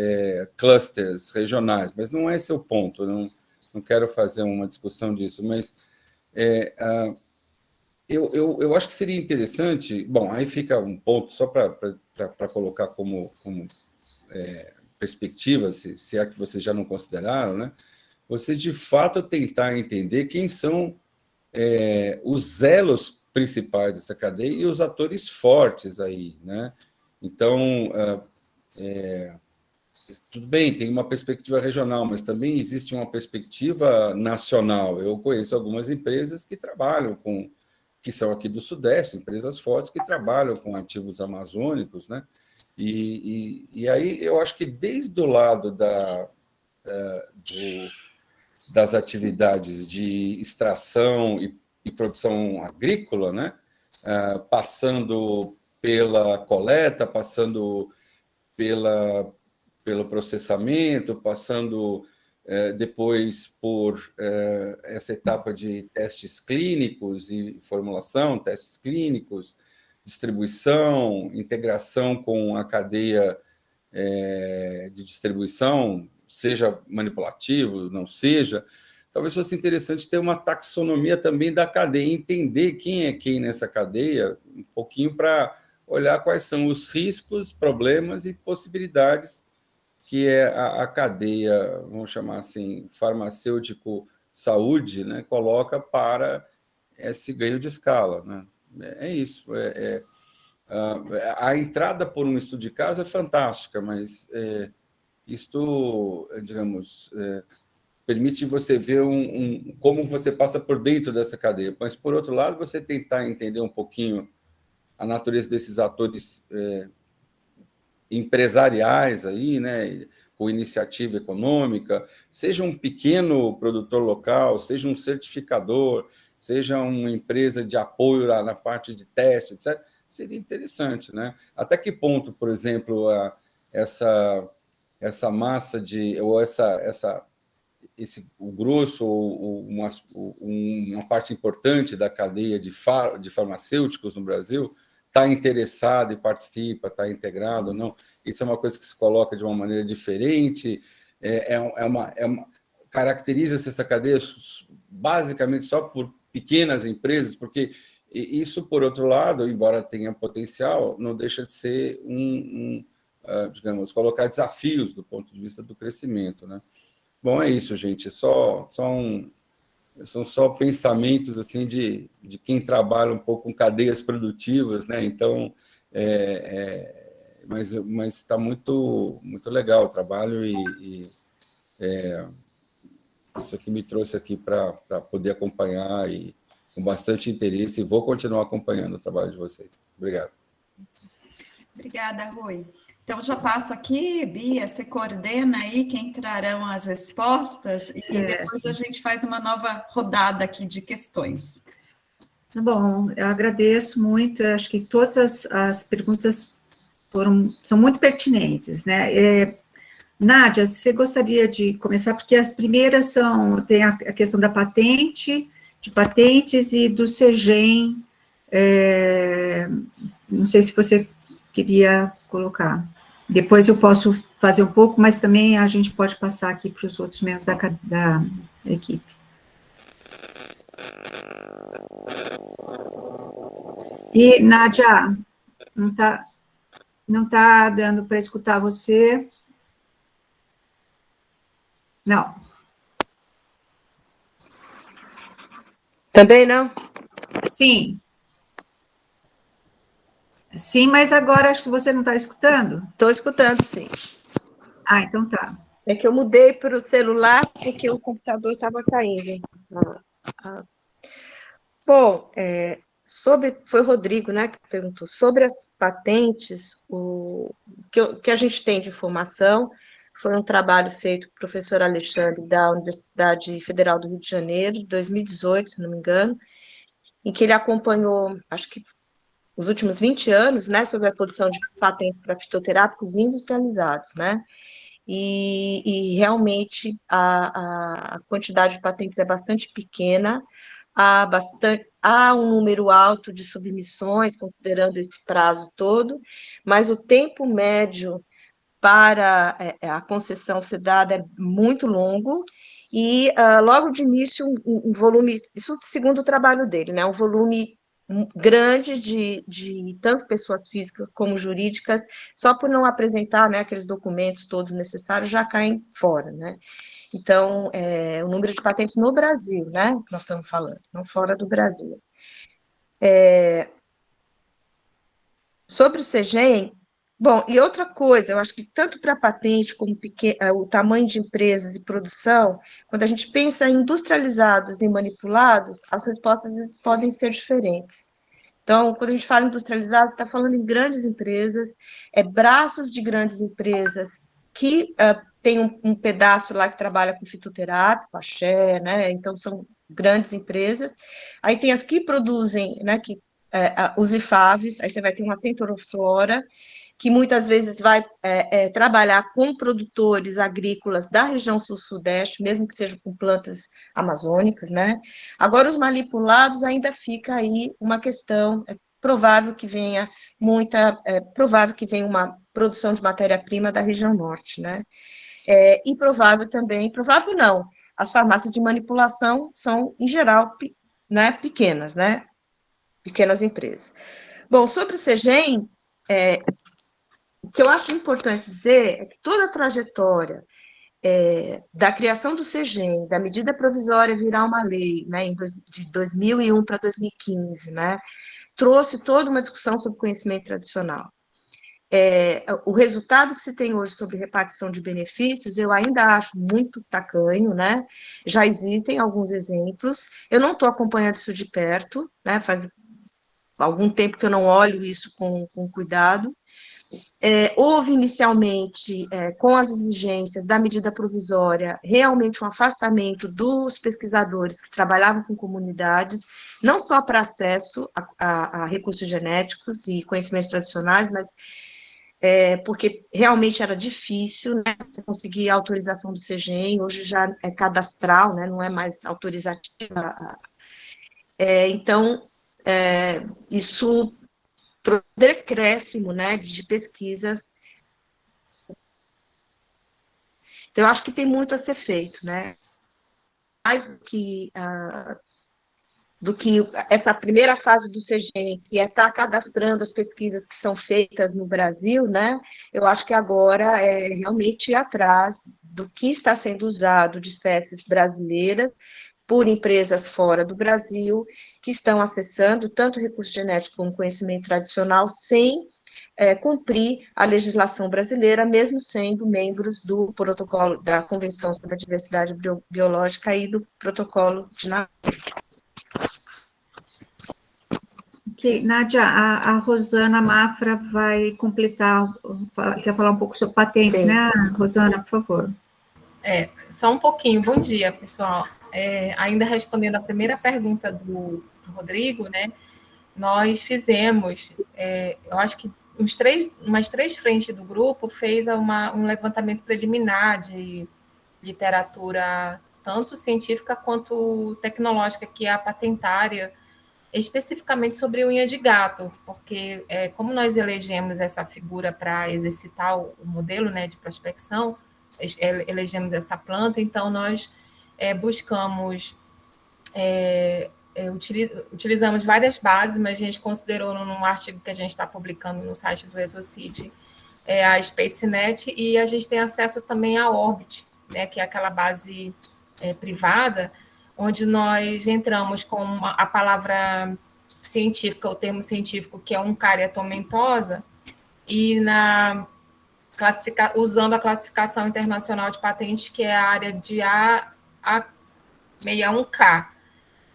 clusters regionais, mas não é esse o ponto, eu não quero fazer uma discussão disso, mas eu acho que seria interessante, bom, aí fica um ponto só para colocar como perspectiva, se é que vocês já não consideraram, né? Você, de fato, tentar entender quem são os elos principais dessa cadeia e os atores fortes aí, né? Então, tudo bem, tem uma perspectiva regional, mas também existe uma perspectiva nacional. Eu conheço algumas empresas que trabalham que são aqui do Sudeste, empresas fortes que trabalham com ativos amazônicos, né? E aí eu acho que desde o lado das atividades de extração e produção agrícola, né? Passando pela coleta, passando pelo processamento, passando depois por essa etapa de testes clínicos e formulação, testes clínicos, distribuição, integração com a cadeia de distribuição, seja manipulativo, não seja. Talvez fosse interessante ter uma taxonomia também da cadeia, entender quem é quem nessa cadeia, um pouquinho para olhar quais são os riscos, problemas e possibilidades que a cadeia, vamos chamar assim, farmacêutico-saúde, né, coloca para esse ganho de escala, né? É isso. A entrada por um estudo de caso é fantástica, mas isto, digamos, permite você ver como você passa por dentro dessa cadeia. Mas, por outro lado, você tentar entender um pouquinho a natureza desses atores empresariais aí, né, com iniciativa econômica, seja um pequeno produtor local, seja um certificador, seja uma empresa de apoio na parte de teste, etc., seria interessante, né? Até que ponto, por exemplo, essa massa ou o grosso ou uma parte importante da cadeia de farmacêuticos no Brasil está interessado e participa, está integrado ou não? Isso é uma coisa que se coloca de uma maneira diferente, caracteriza-se essa cadeia basicamente só por pequenas empresas, porque isso, por outro lado, embora tenha potencial, não deixa de ser digamos, colocar desafios do ponto de vista do crescimento, né? Bom, é isso, gente. São só pensamentos assim de quem trabalha um pouco com cadeias produtivas, né? Então, mas está muito legal o trabalho e isso aqui me trouxe aqui para poder acompanhar e com bastante interesse, e vou continuar acompanhando o trabalho de vocês. Obrigado. Obrigada, Rui. Então, já passo aqui, Bia, você coordena aí quem trarão as respostas e depois a gente faz uma nova rodada aqui de questões. Tá bom, eu agradeço muito, eu acho que todas as perguntas são muito pertinentes, né? Nádia, você gostaria de começar, porque as primeiras tem a questão da patente, de patentes e do CEGEM, não sei se você queria colocar. Depois eu posso fazer um pouco, mas também a gente pode passar aqui para os outros membros da equipe. E, Nádia, Não tá dando para escutar você. Não. Também não? Sim. Sim, mas agora acho que você não está escutando? Estou escutando, sim. Ah, então tá. É que eu mudei para o celular porque o computador estava caindo. Bom, foi o Rodrigo, né, que perguntou sobre as patentes. O que a gente tem de informação foi um trabalho feito pelo professor Alexandre, da Universidade Federal do Rio de Janeiro, de 2018, se não me engano, em que ele acompanhou, acho que os últimos 20 anos, né, sobre a produção de patentes para fitoterápicos industrializados, né, e realmente a quantidade de patentes é bastante pequena, há um número alto de submissões, considerando esse prazo todo, mas o tempo médio para a concessão ser dada é muito longo, e logo de início um volume, isso segundo o trabalho dele, né, um volume grande de tanto pessoas físicas como jurídicas, só por não apresentar, né, aqueles documentos todos necessários, já caem fora, né? Então, o número de patentes no Brasil, né, que nós estamos falando, não fora do Brasil. Sobre o CEGEM, bom, e outra coisa, eu acho que tanto para a patente como o tamanho de empresas e produção, quando a gente pensa em industrializados e manipulados, as respostas podem ser diferentes. Então, quando a gente fala industrializado, está falando em grandes empresas, braços de grandes empresas que tem um pedaço lá que trabalha com fitoterápico, axé, né? Então, são grandes empresas. Aí tem as que produzem, né, os IFAVs, aí você vai ter uma Centroflora, que muitas vezes vai trabalhar com produtores agrícolas da região sul-sudeste, mesmo que seja com plantas amazônicas, né? Agora, os manipulados ainda fica aí uma questão, provável que venha uma produção de matéria-prima da região norte, né? E provável também, provável não, as farmácias de manipulação são, em geral, né, pequenas, né? Pequenas empresas. Bom, sobre o CEGEM, o que eu acho importante dizer é que toda a trajetória da criação do CEGEM, da medida provisória virar uma lei, né, de 2001 para 2015, né, trouxe toda uma discussão sobre conhecimento tradicional. O resultado que se tem hoje sobre repartição de benefícios, eu ainda acho muito tacanho, né? Já existem alguns exemplos, eu não estou acompanhando isso de perto, né? Faz algum tempo que eu não olho isso com cuidado. Houve inicialmente, com as exigências da medida provisória, realmente um afastamento dos pesquisadores que trabalhavam com comunidades, não só para acesso a recursos genéticos e conhecimentos tradicionais, mas porque realmente era difícil, né, você conseguir a autorização do CEGEM, hoje já é cadastral, né, não é mais autorizativa. Então, isso decréscimo, né, de pesquisas. Então, eu acho que tem muito a ser feito, né? Mais do que essa primeira fase do CEGEM, que é estar cadastrando as pesquisas que são feitas no Brasil, né? Eu acho que agora é realmente ir atrás do que está sendo usado de espécies brasileiras por empresas fora do Brasil, que estão acessando tanto recurso genético como conhecimento tradicional, sem cumprir a legislação brasileira, mesmo sendo membros do protocolo da Convenção sobre a Diversidade Biológica e do protocolo de Nagoya. Ok, Nádia, a Rosana Mafra vai completar, quer falar um pouco sobre patentes, sim, né, Rosana, por favor. Só um pouquinho. Bom dia, pessoal. Ainda respondendo a primeira pergunta do Rodrigo, né, nós fizemos, eu acho que umas três frentes do grupo fez um levantamento preliminar de literatura, tanto científica quanto tecnológica, que é a patentária, especificamente sobre unha de gato, porque como nós elegemos essa figura para exercitar o modelo, né, de prospecção, elegemos essa planta, então nós buscamos utilizamos várias bases, mas a gente considerou num artigo que a gente está publicando no site do Exocity a SpaceNet, e a gente tem acesso também à Orbit, né, que é aquela base privada, onde nós entramos com a palavra científica, o termo científico, que é Uncaria tomentosa, e usando a classificação internacional de patentes, que é a área de A61K.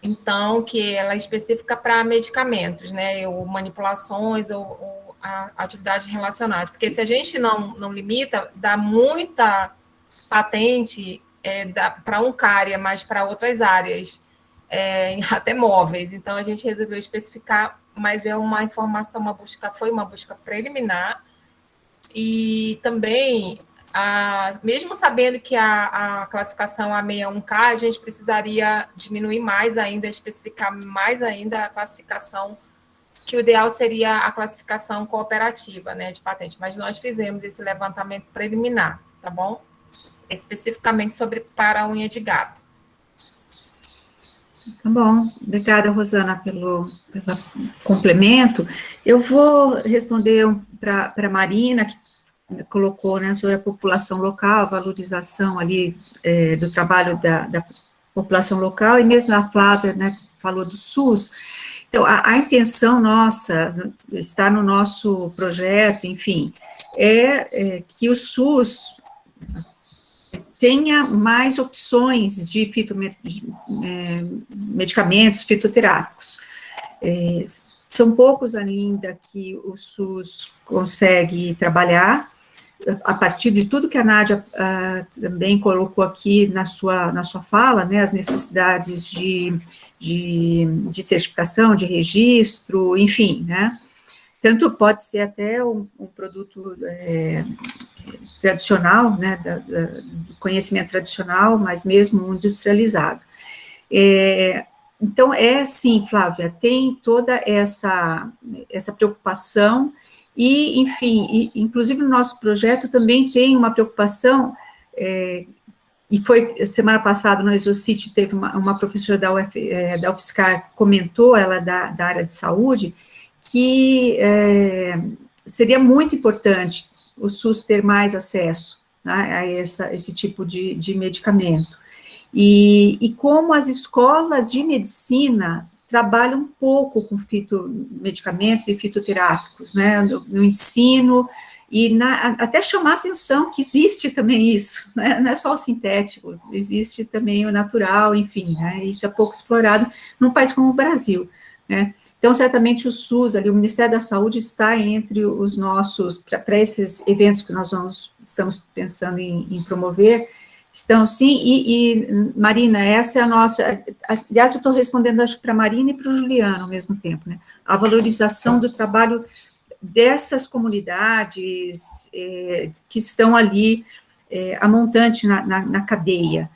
Então, que ela é específica para medicamentos, né, ou manipulações, ou atividades relacionadas. Porque se a gente não limita, dá muita patente para Uncaria, mas para outras áreas, até móveis. Então, a gente resolveu especificar, mas é uma informação, foi uma busca preliminar, e também, mesmo sabendo que a classificação A61K, a gente precisaria diminuir mais ainda, especificar mais ainda a classificação, que o ideal seria a classificação cooperativa, né, de patente, mas nós fizemos esse levantamento preliminar, tá bom? Especificamente para a unha de gato. Tá bom, obrigada, Rosana, pelo complemento. Eu vou responder para a Marina, que colocou, né, sobre a população local, a valorização ali do trabalho da população local, e mesmo a Flávia, né, falou do SUS. Então, a intenção nossa, está no nosso projeto, enfim, é que o SUS tenha mais opções de medicamentos fitoterápicos. São poucos ainda que o SUS consegue trabalhar, a partir de tudo que a Nádia também colocou aqui na sua fala, né, as necessidades de certificação, de registro, enfim, né, tanto pode ser até um produto tradicional, né, do conhecimento tradicional, mas mesmo industrializado. Então, sim, Flávia, tem toda essa preocupação, e, enfim, inclusive no nosso projeto também tem uma preocupação, e foi semana passada no Exocity, teve uma professora da UFSCar, comentou, ela da área de saúde, que seria muito importante o SUS ter mais acesso, né, a esse tipo de medicamento. E como as escolas de medicina trabalham um pouco com medicamentos e fitoterápicos, né, no ensino, e até chamar a atenção que existe também isso, né, não é só o sintético, existe também o natural, enfim, né, isso é pouco explorado num país como o Brasil, né. Então, certamente o SUS, ali, o Ministério da Saúde está entre os nossos, para esses eventos que nós estamos pensando em promover, estão sim, e Marina, essa é a nossa, aliás, eu estou respondendo, acho, para a Marina e para o Juliano ao mesmo tempo, né, a valorização do trabalho dessas comunidades que estão ali, a montante na cadeia,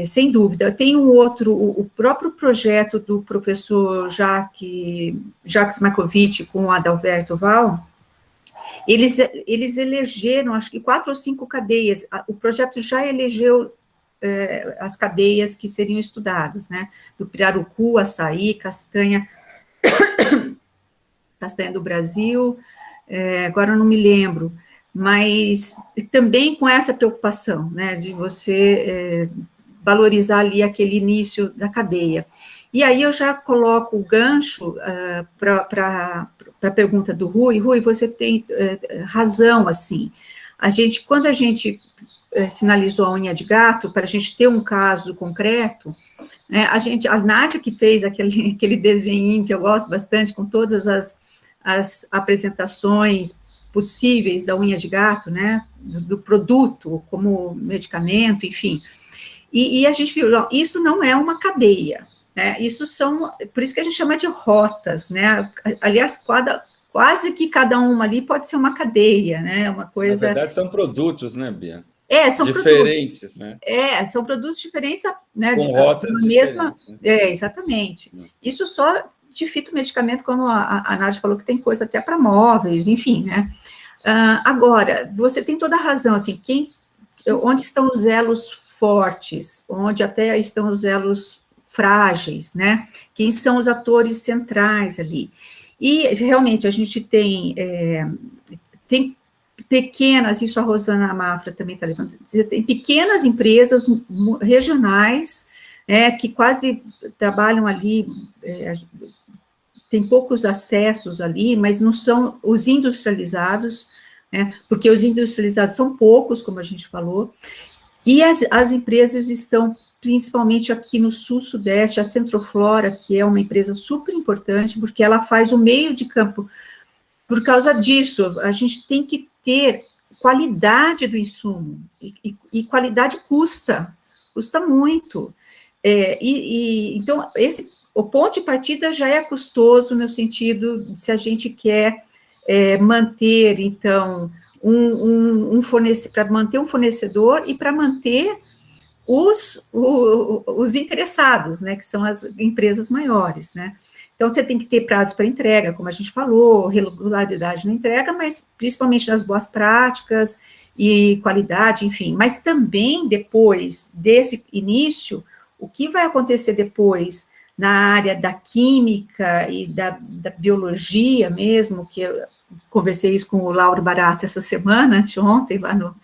sem dúvida. Tem o próprio projeto do professor Jacques Markovitch com o Adalberto Val, eles elegeram, acho que 4 ou 5 cadeias, o projeto já elegeu as cadeias que seriam estudadas, né, do pirarucu, açaí, castanha do Brasil, agora eu não me lembro, mas também com essa preocupação, né, de você valorizar ali aquele início da cadeia. E aí eu já coloco o gancho para a pergunta do Rui. Rui, você tem razão, assim, quando a gente sinalizou a unha de gato, para a gente ter um caso concreto, né, a Nádia que fez aquele desenho que eu gosto bastante, com todas as apresentações possíveis da unha de gato, né, do produto como medicamento, enfim, e a gente viu, isso não é uma cadeia, né, por isso que a gente chama de rotas, né, aliás, quase que cada uma ali pode ser uma cadeia, né, uma coisa... Na verdade, são produtos, né, Bia? São diferentes, produtos, né? São produtos diferentes, né? Com rotas diferentes. Exatamente. Isso só de fitomedicamento, como a Nádia falou, que tem coisa até para móveis, enfim, né? Agora, você tem toda a razão, assim, onde estão os elos fortes, onde até estão os elos frágeis, né? Quem são os atores centrais ali? E, realmente, a gente tem pequenas, isso a Rosana Mafra também está levantando, tem pequenas empresas regionais, que quase trabalham ali, tem poucos acessos ali, mas não são os industrializados, né, porque os industrializados são poucos, como a gente falou, e as empresas estão principalmente aqui no sul-sudeste, a Centroflora, que é uma empresa super importante, porque ela faz o meio de campo. Por causa disso, a gente tem que ter qualidade do insumo, e qualidade custa muito. Então, o ponto de partida já é custoso, no sentido, se a gente quer manter, então, para manter um fornecedor e para manter os interessados, né, que são as empresas maiores, né. Então, você tem que ter prazos para entrega, como a gente falou, regularidade na entrega, mas principalmente nas boas práticas e qualidade, enfim. Mas também, depois desse início, o que vai acontecer depois na área da química e da biologia mesmo, que eu conversei isso com o Lauro Barata essa semana, anteontem, lá no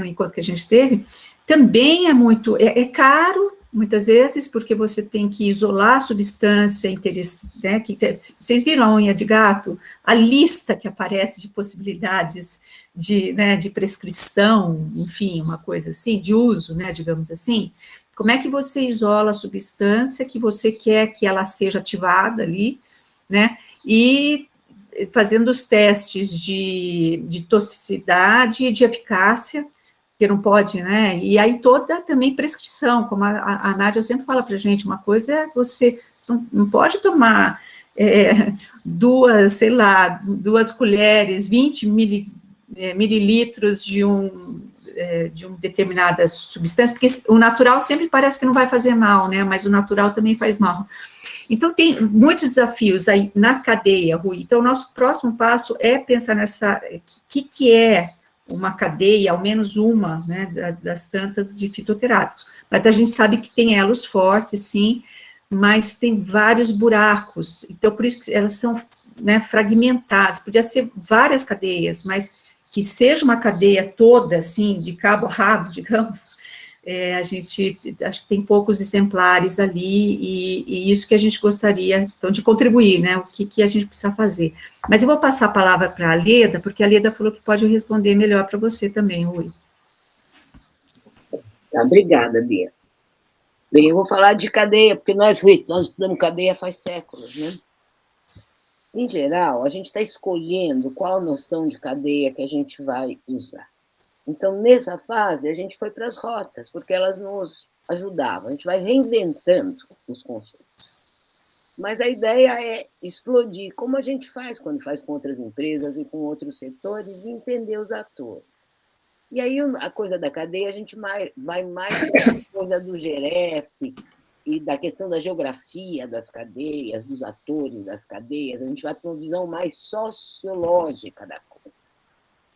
encontro que a gente teve, também é caro, muitas vezes, porque você tem que isolar a substância, né, vocês viram a unha de gato? A lista que aparece de possibilidades de prescrição, enfim, uma coisa assim, de uso, né, digamos assim. Como é que você isola a substância que você quer que ela seja ativada ali, né, e fazendo os testes de toxicidade e de eficácia, que não pode, né, e aí toda também prescrição, como a Nádia sempre fala para a gente, uma coisa é você não pode tomar duas colheres, 20 mililitros de uma determinada substância, porque o natural sempre parece que não vai fazer mal, né, mas o natural também faz mal. Então, tem muitos desafios aí na cadeia, Rui. Então, o nosso próximo passo é pensar que é uma cadeia, ao menos uma, né, das tantas de fitoterápicos. Mas a gente sabe que tem elos fortes, sim, mas tem vários buracos. Então, por isso que elas são, né, fragmentadas. Podia ser várias cadeias, mas que seja uma cadeia toda, assim, de cabo a rabo, digamos, a gente acho que tem poucos exemplares ali, e isso que a gente gostaria, então, de contribuir, né, o que a gente precisa fazer. Mas eu vou passar a palavra para a Leda, porque a Leda falou que pode responder melhor para você também, Rui. Obrigada, Bia. Bem, eu vou falar de cadeia, porque nós estudamos cadeia faz séculos, né? Em geral, a gente está escolhendo qual noção de cadeia que a gente vai usar. Então, nessa fase, a gente foi para as rotas, porque elas nos ajudavam. A gente vai reinventando os conceitos. Mas a ideia é explodir, como a gente faz quando faz com outras empresas e com outros setores, e entender os atores. E aí, a coisa da cadeia, a gente vai mais para a coisa do GEREF e da questão da geografia das cadeias, dos atores das cadeias. A gente vai para uma visão mais sociológica da coisa.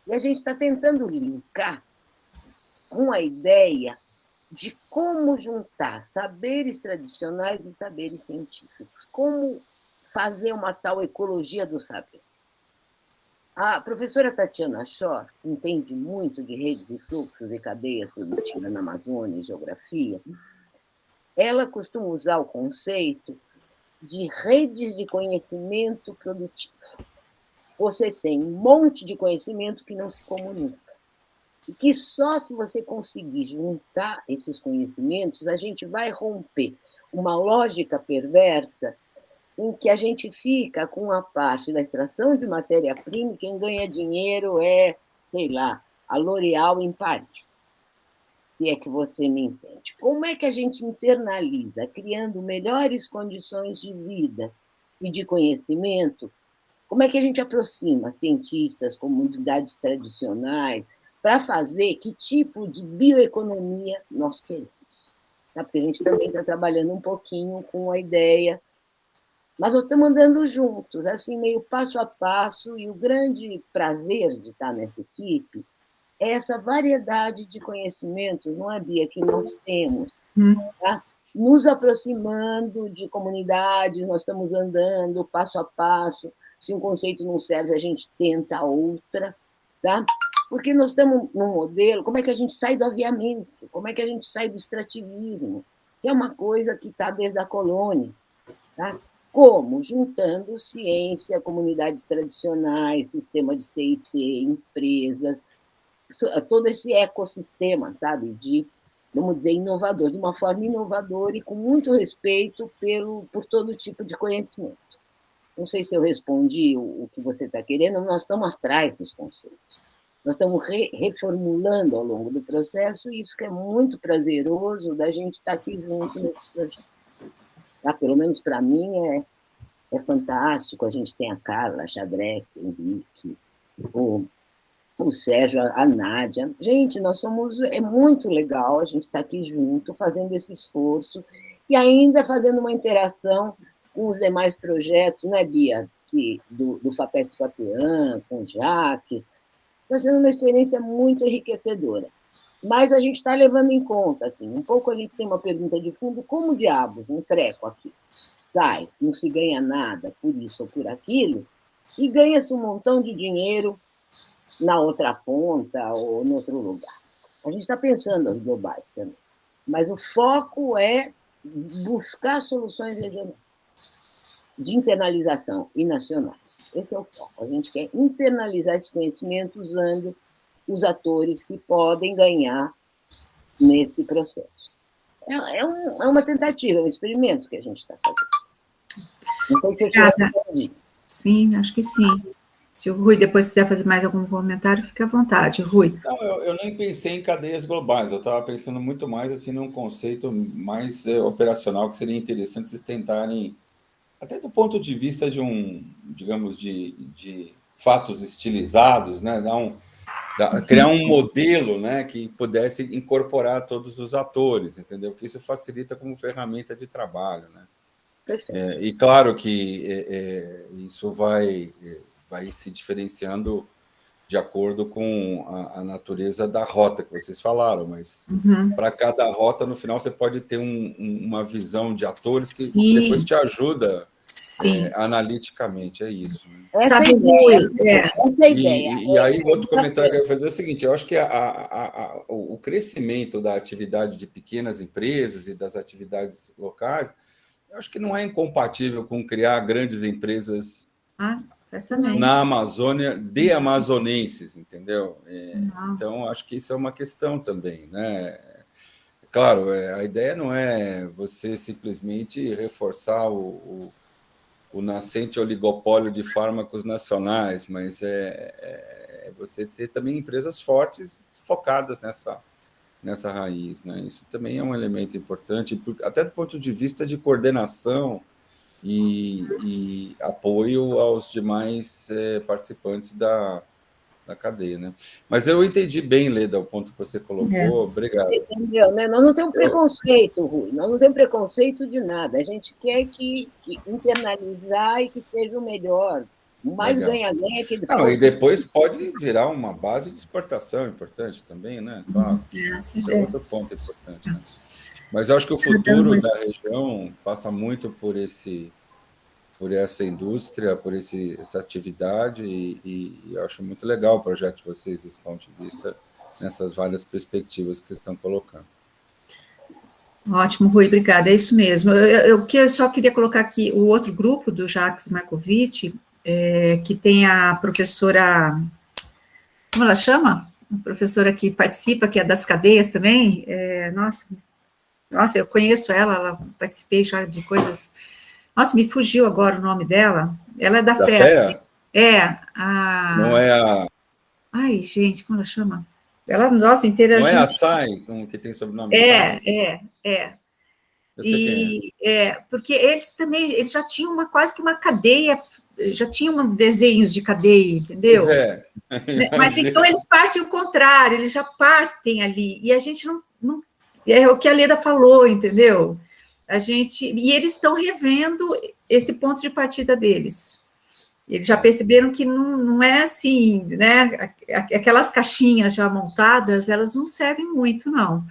E a gente está tentando linkar com a ideia de como juntar saberes tradicionais e saberes científicos, como fazer uma tal ecologia dos saberes. A professora Tatiana Schor, que entende muito de redes e fluxos e cadeias produtivas na Amazônia e geografia, ela costuma usar o conceito de redes de conhecimento produtivo. Você tem um monte de conhecimento que não se comunica. E que só se você conseguir juntar esses conhecimentos, a gente vai romper uma lógica perversa em que a gente fica com a parte da extração de matéria-prima, quem ganha dinheiro é, sei lá, a L'Oréal em Paris. Se é que você me entende. Como é que a gente internaliza, criando melhores condições de vida e de conhecimento? Como é que a gente aproxima cientistas, comunidades tradicionais, para fazer que tipo de bioeconomia nós queremos? Porque a gente também está trabalhando um pouquinho com a ideia, mas nós estamos andando juntos, assim, meio passo a passo, e o grande prazer de estar nessa equipe é essa variedade de conhecimentos, não é, Bia, que nós temos. Tá? nos aproximando de comunidades, nós estamos andando passo a passo. Se um conceito não serve, a gente tenta outra, tá? Porque nós estamos num modelo, como é que a gente sai do aviamento? Como é que a gente sai do extrativismo? Que é uma coisa que está desde a colônia, tá? Como? Juntando ciência, comunidades tradicionais, sistema de CIT, empresas, todo esse ecossistema, sabe, de, vamos dizer, inovador, de uma forma inovadora e com muito respeito por todo tipo de conhecimento. Não sei se eu respondi o que você está querendo, nós estamos atrás dos conceitos. Nós estamos reformulando ao longo do processo, e isso que é muito prazeroso da gente estar aqui junto nesse projeto. Tá? Pelo menos para mim é fantástico. A gente tem a Carla, a Xadrec, o Henrique, o Sérgio, a Nádia. Gente, é muito legal a gente estar aqui junto, fazendo esse esforço, e ainda fazendo uma interação com os demais projetos, né, Bia? Do FAPESP FAPEAM, com o Jaques. Está sendo uma experiência muito enriquecedora. Mas a gente está levando em conta, assim, um pouco a gente tem uma pergunta de fundo, como diabos um treco aqui sai, não se ganha nada por isso ou por aquilo, e ganha-se um montão de dinheiro na outra ponta ou em outro lugar. A gente está pensando as globais também, mas o foco é buscar soluções regionais, de internalização e nacionais. Esse é o foco. A gente quer internalizar esse conhecimento usando os atores que podem ganhar nesse processo. É uma tentativa, é um experimento que a gente está fazendo. Não sei se eu te respondi. Sim, acho que sim. Se o Rui depois quiser fazer mais algum comentário, fique à vontade, Rui. Não, eu nem pensei em cadeias globais, eu estava pensando muito mais assim, num conceito mais operacional, que seria interessante vocês tentarem, até do ponto de vista de digamos, de fatos estilizados, né? Criar um modelo, né, que pudesse incorporar todos os atores, entendeu? Porque isso facilita como ferramenta de trabalho, né? E claro que isso vai se diferenciando de acordo com a natureza da rota que vocês falaram, mas para cada rota, no final, você pode ter uma visão de atores que depois te ajuda analiticamente, é isso. Né? Essa é a ideia. E aí, outro comentário que eu ia fazer é o seguinte, eu acho que o crescimento da atividade de pequenas empresas e das atividades locais, eu acho que não é incompatível com criar grandes empresas na Amazônia de amazonenses, entendeu? Então, acho que isso é uma questão também, né? Claro, a ideia não é você simplesmente reforçar o nascente oligopólio de fármacos nacionais, mas você ter também empresas fortes focadas nessa raiz, né? Isso também é um elemento importante, até do ponto de vista de coordenação e apoio aos demais participantes da cadeia, né? Mas eu entendi bem, Leda, o ponto que você colocou. Obrigado. Entendeu, né? Nós não temos preconceito, Rui, nós não temos preconceito de nada. A gente quer que internalizar e que seja o melhor. O mais ganha-ganha que ele e depois pode virar uma base de exportação importante também, né? Claro. Esse é outro ponto importante, né? Mas eu acho que o futuro da região passa muito por essa indústria, por essa atividade, e eu acho muito legal o projeto de vocês, desse ponto de vista, nessas várias perspectivas que vocês estão colocando. Ótimo, Rui, obrigada, é isso mesmo. Eu só queria colocar aqui o outro grupo do Jacques Markovic, que tem a professora, como ela chama? Uma professora que participa, que é das cadeias também, nossa, eu conheço ela participei já de coisas... Nossa, me fugiu agora o nome dela. Ela é da FEA. Não é a... Ai, gente, como ela chama? Ela, nossa, inteira... Não é a Sainz, que tem sobrenome Sainz? Porque eles já tinham quase que uma cadeia, já tinham desenhos de cadeia, entendeu? Mas então eles partem o contrário, eles já partem ali, e a gente não é o que a Leda falou, entendeu? E eles estão revendo esse ponto de partida deles. Eles já perceberam que não é assim, né? Aquelas caixinhas já montadas, elas não servem muito, não.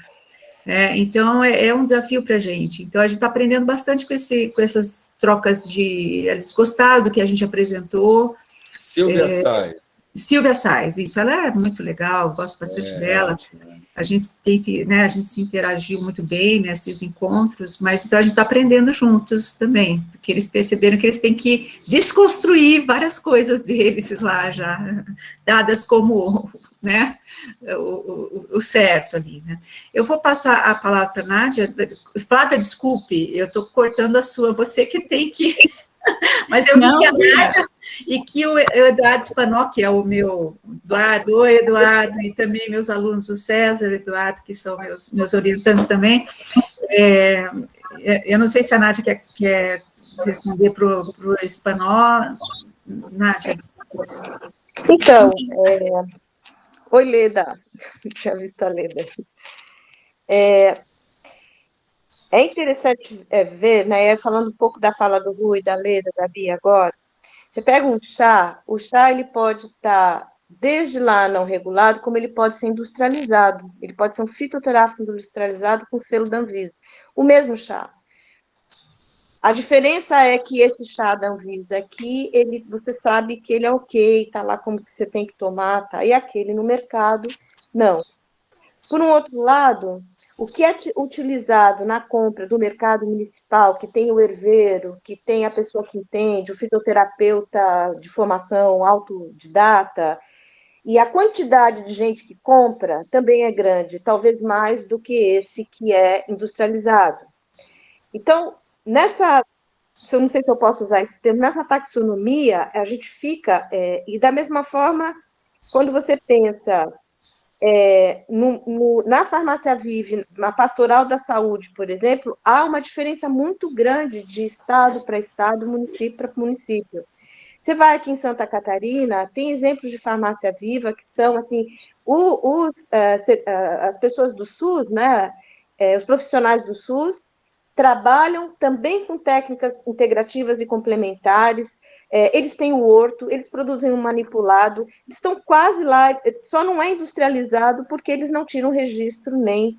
Então, é um desafio para a gente. Então, a gente está aprendendo bastante com essas trocas de... Eles gostaram do que a gente apresentou. Silvia Sais. Silvia Sais, isso, ela é muito legal, gosto bastante dela. A gente a gente se interagiu muito bem nesses encontros, mas então a gente está aprendendo juntos também, porque eles perceberam que eles têm que desconstruir várias coisas deles lá já, dadas como, né, o certo ali, né. Eu vou passar a palavra para a Nádia. Flávia, desculpe, eu estou cortando a sua, você que tem que... Mas eu vi que a Nádia e que o Eduardo Spanoc, que é o meu Eduardo, e também meus alunos, o César e o Eduardo, que são meus orientantes também. Eu não sei se a Nádia quer responder para o Spanoc. Nádia. Então, oi, Leda. Tinha visto a Leda. É interessante ver, né, falando um pouco da fala do Rui, da Leda, da Bia agora, você pega um chá, o chá ele pode estar desde lá não regulado, como ele pode ser industrializado, ele pode ser um fitoterápico industrializado com selo da Anvisa, o mesmo chá. A diferença é que esse chá da Anvisa aqui, você sabe que ele é ok, tá lá como que você tem que tomar, tá? E aquele no mercado, não. Por um outro lado, o que é utilizado na compra do mercado municipal, que tem o herveiro, que tem a pessoa que entende, o fitoterapeuta de formação autodidata, e a quantidade de gente que compra também é grande, talvez mais do que esse que é industrializado. Então, eu não sei se eu posso usar esse termo, nessa taxonomia, a gente fica, e da mesma forma, quando você pensa na farmácia Vive, na pastoral da saúde, por exemplo, há uma diferença muito grande de estado para estado, município para município. Você vai aqui em Santa Catarina, tem exemplos de farmácia viva que são, assim, as pessoas do SUS, né, os profissionais do SUS, trabalham também com técnicas integrativas e complementares, eles têm o horto, eles produzem um manipulado, eles estão quase lá, só não é industrializado porque eles não tiram registro nem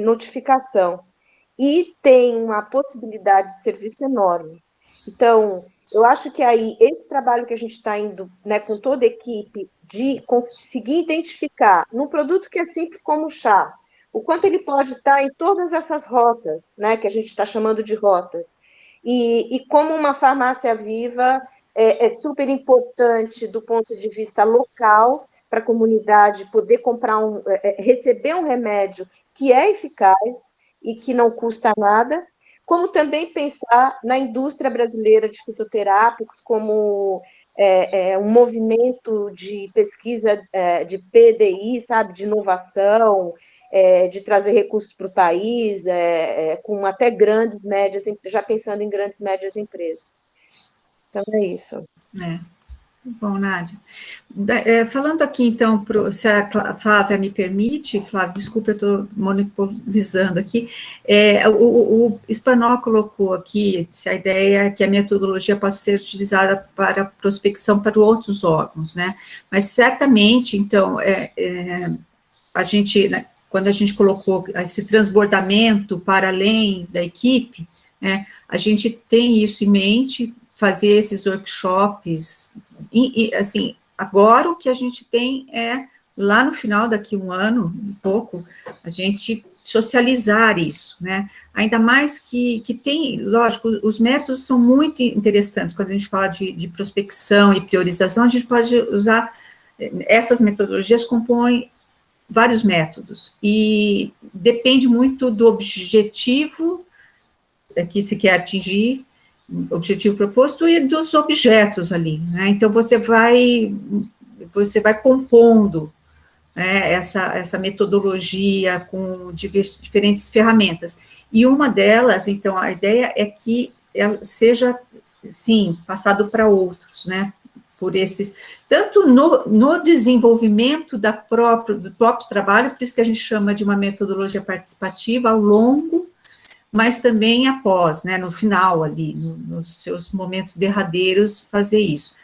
notificação. E tem uma possibilidade de serviço enorme. Então, eu acho que aí, esse trabalho que a gente está indo, né, com toda a equipe, de conseguir identificar, num produto que é simples como o chá, o quanto ele pode estar em todas essas rotas, né, que a gente está chamando de rotas, e como uma farmácia viva é super importante do ponto de vista local, para a comunidade poder receber um remédio que é eficaz e que não custa nada, como também pensar na indústria brasileira de fitoterápicos como um movimento de pesquisa de PDI, sabe, de inovação, de trazer recursos para o país, com até grandes, médias, já pensando em grandes, médias empresas. Então, é isso. Bom, Nádia. Falando aqui, então, se a Flávia me permite, Flávia, desculpa, eu estou monopolizando aqui, o Spanoc colocou aqui a ideia é que a metodologia possa ser utilizada para prospecção para outros órgãos, né? Mas, certamente, então, a gente, né, quando a gente colocou esse transbordamento para além da equipe, né, a gente tem isso em mente, fazer esses workshops, e assim, agora o que a gente tem lá no final, daqui um ano, um pouco, a gente socializar isso, né, ainda mais que tem, lógico, os métodos são muito interessantes, quando a gente fala de prospecção e priorização, a gente pode usar, essas metodologias compõem vários métodos, e depende muito do objetivo que se quer atingir, objetivo proposto e dos objetos ali, né? Então você vai compondo, né, essa metodologia com diferentes ferramentas, e uma delas, então, a ideia é que ela seja, sim, passado para outros, né, por esses, tanto no desenvolvimento do próprio trabalho, por isso que a gente chama de uma metodologia participativa ao longo, mas também após, né, no final ali, nos seus momentos derradeiros, fazer isso.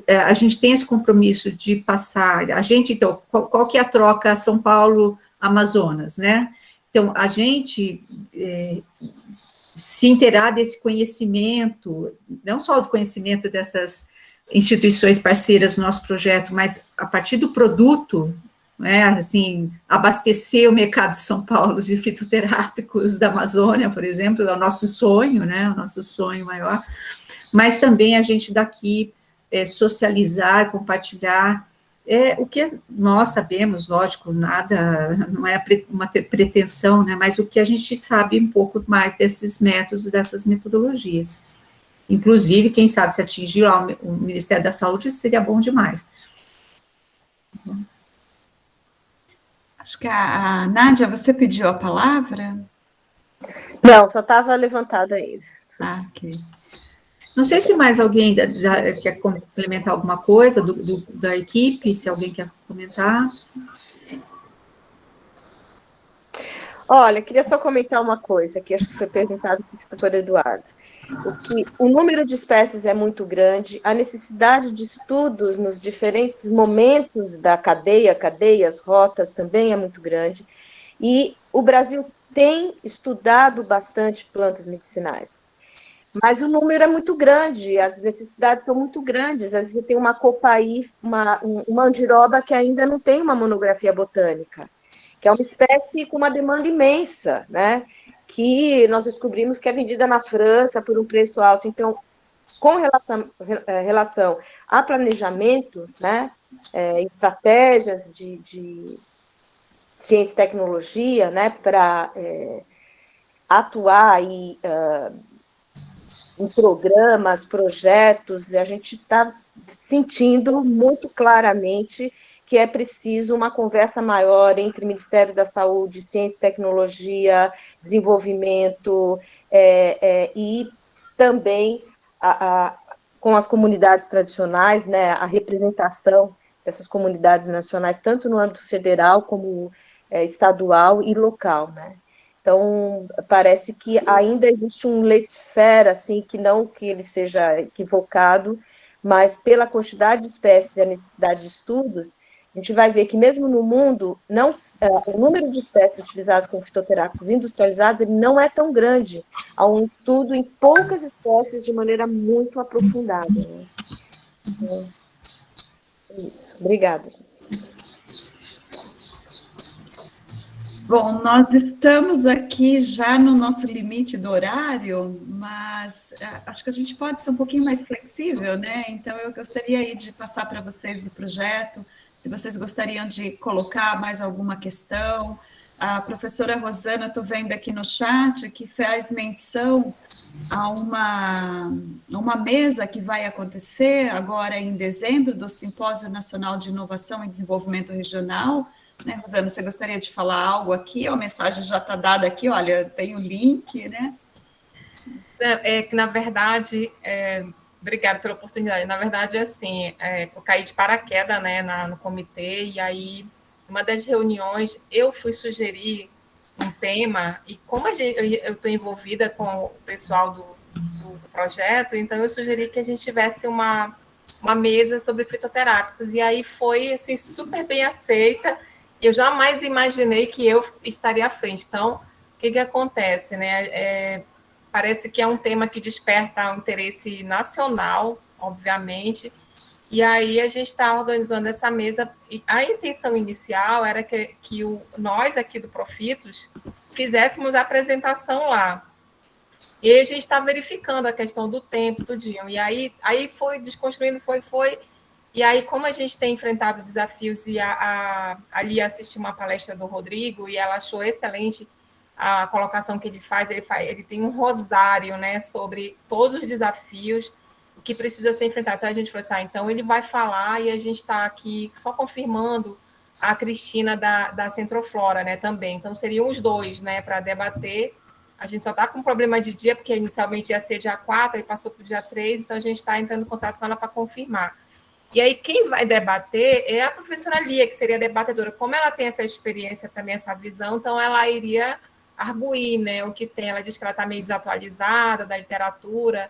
A gente tem esse compromisso de passar, então, qual que é a troca São Paulo-Amazonas, né? Então, a gente se inteirar desse conhecimento, não só do conhecimento dessas instituições parceiras do nosso projeto, mas a partir do produto, né, assim, abastecer o mercado de São Paulo de fitoterápicos da Amazônia, por exemplo, é o nosso sonho, né, o nosso sonho maior, mas também a gente daqui socializar, compartilhar, o que nós sabemos, lógico, nada, não é uma pretensão, né, mas o que a gente sabe um pouco mais desses métodos, dessas metodologias. Inclusive, quem sabe, se atingir lá o Ministério da Saúde, seria bom demais. Acho que a Nádia, você pediu a palavra? Não, só estava levantada ainda. Ok. Não sei se mais alguém quer complementar alguma coisa da equipe, se alguém quer comentar. Olha, queria só comentar uma coisa, que acho que foi perguntado se o professor Eduardo. O número de espécies é muito grande, a necessidade de estudos nos diferentes momentos da cadeias, rotas, também é muito grande, e o Brasil tem estudado bastante plantas medicinais. Mas o número é muito grande, as necessidades são muito grandes. Às vezes você tem uma copaí, uma andiroba que ainda não tem uma monografia botânica, que é uma espécie com uma demanda imensa, né? Que nós descobrimos que é vendida na França por um preço alto. Então, com relação a planejamento, né? Estratégias de ciência e tecnologia, né? Para atuar aí em programas, projetos, a gente está sentindo muito claramente que é preciso uma conversa maior entre o Ministério da Saúde, Ciência e Tecnologia, Desenvolvimento, e também com as comunidades tradicionais, né, a representação dessas comunidades nacionais, tanto no âmbito federal como estadual e local, né? Então, parece que ainda existe um laissez-faire, assim, que não que ele seja equivocado, mas pela quantidade de espécies e a necessidade de estudos, a gente vai ver que mesmo no mundo, o número de espécies utilizadas como fitoterápicos industrializados ele não é tão grande. Há um estudo em poucas espécies de maneira muito aprofundada. Né? Então, é isso. Obrigada. Bom, nós estamos aqui já no nosso limite do horário, mas acho que a gente pode ser um pouquinho mais flexível, né? Então, eu gostaria aí de passar para vocês do projeto, se vocês gostariam de colocar mais alguma questão. A professora Rosana, estou vendo aqui no chat, que faz menção a uma mesa que vai acontecer agora em dezembro, do Simpósio Nacional de Inovação e Desenvolvimento Regional. Né, Rosana, você gostaria de falar algo aqui? A mensagem já está dada aqui, olha, tem o link, né? Que, na verdade, obrigada pela oportunidade, na verdade, assim, eu caí de paraquedas, né, no comitê, e aí, uma das reuniões, eu fui sugerir um tema, e como eu estou envolvida com o pessoal do projeto, então eu sugeri que a gente tivesse uma mesa sobre fitoterápicos, e aí foi, assim, super bem aceita. Eu jamais imaginei que eu estaria à frente. Então, o que acontece, né? Parece que é um tema que desperta um interesse nacional, obviamente, e aí a gente está organizando essa mesa. E a intenção inicial era que nós aqui do Profitos fizéssemos a apresentação lá. E aí a gente está verificando a questão do tempo, tudinho. E aí foi desconstruindo, foi. E aí, como a gente tem enfrentado desafios, e ali assisti uma palestra do Rodrigo, e ela achou excelente a colocação que ele faz. Ele tem um rosário, né, sobre todos os desafios que precisa ser enfrentado. Então, a gente falou assim, então ele vai falar, e a gente está aqui só confirmando a Cristina da Centroflora, né, também. Então, seriam os dois, né, para debater. A gente só está com problema de dia, porque inicialmente ia ser dia 4, aí passou para o dia 3, então a gente está entrando em contato com ela para confirmar. E aí, quem vai debater é a professora Lia, que seria a debatedora. Como ela tem essa experiência também, essa visão, então ela iria arguir, né, o que tem. Ela diz que ela está meio desatualizada da literatura,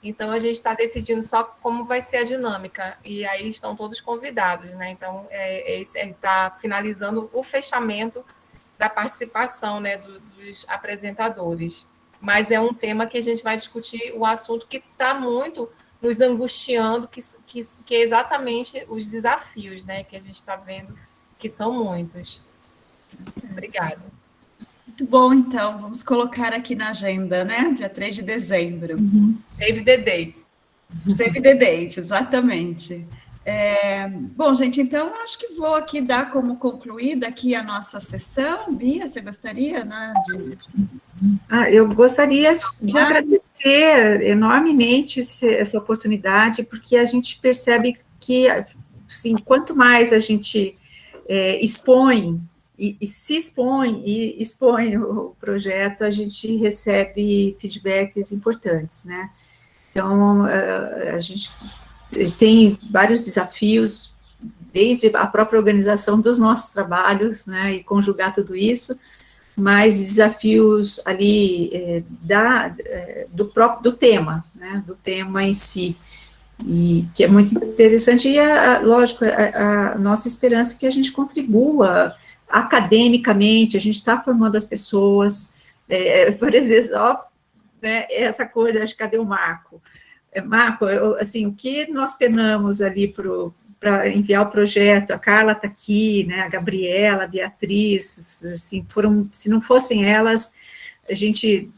então a gente está decidindo só como vai ser a dinâmica. E aí estão todos convidados, né? Então, está finalizando o fechamento da participação, né, dos apresentadores. Mas é um tema que a gente vai discutir, o assunto que está muito nos angustiando, que é exatamente os desafios, né, que a gente está vendo, que são muitos. Obrigada. Muito bom, então, vamos colocar aqui na agenda, né? Dia 3 de dezembro. Save the date. Save the date, exatamente. Bom, gente, então, acho que vou aqui dar como concluída aqui a nossa sessão. Bia, você gostaria, né, eu gostaria de agradecer enormemente essa oportunidade, porque a gente percebe que, assim, quanto mais a gente expõe e expõe o projeto, a gente recebe feedbacks importantes, né? Então, a gente tem vários desafios, desde a própria organização dos nossos trabalhos, né, e conjugar tudo isso, mas desafios ali do tema, né, do tema em si, e que é muito interessante, e, lógico, a nossa esperança é que a gente contribua academicamente, a gente está formando as pessoas, por exemplo, né, essa coisa, acho que cadê o Marco? Marco, assim, o que nós penamos ali para enviar o projeto, a Carla está aqui, né, a Gabriela, a Beatriz, assim, se não fossem elas, a gente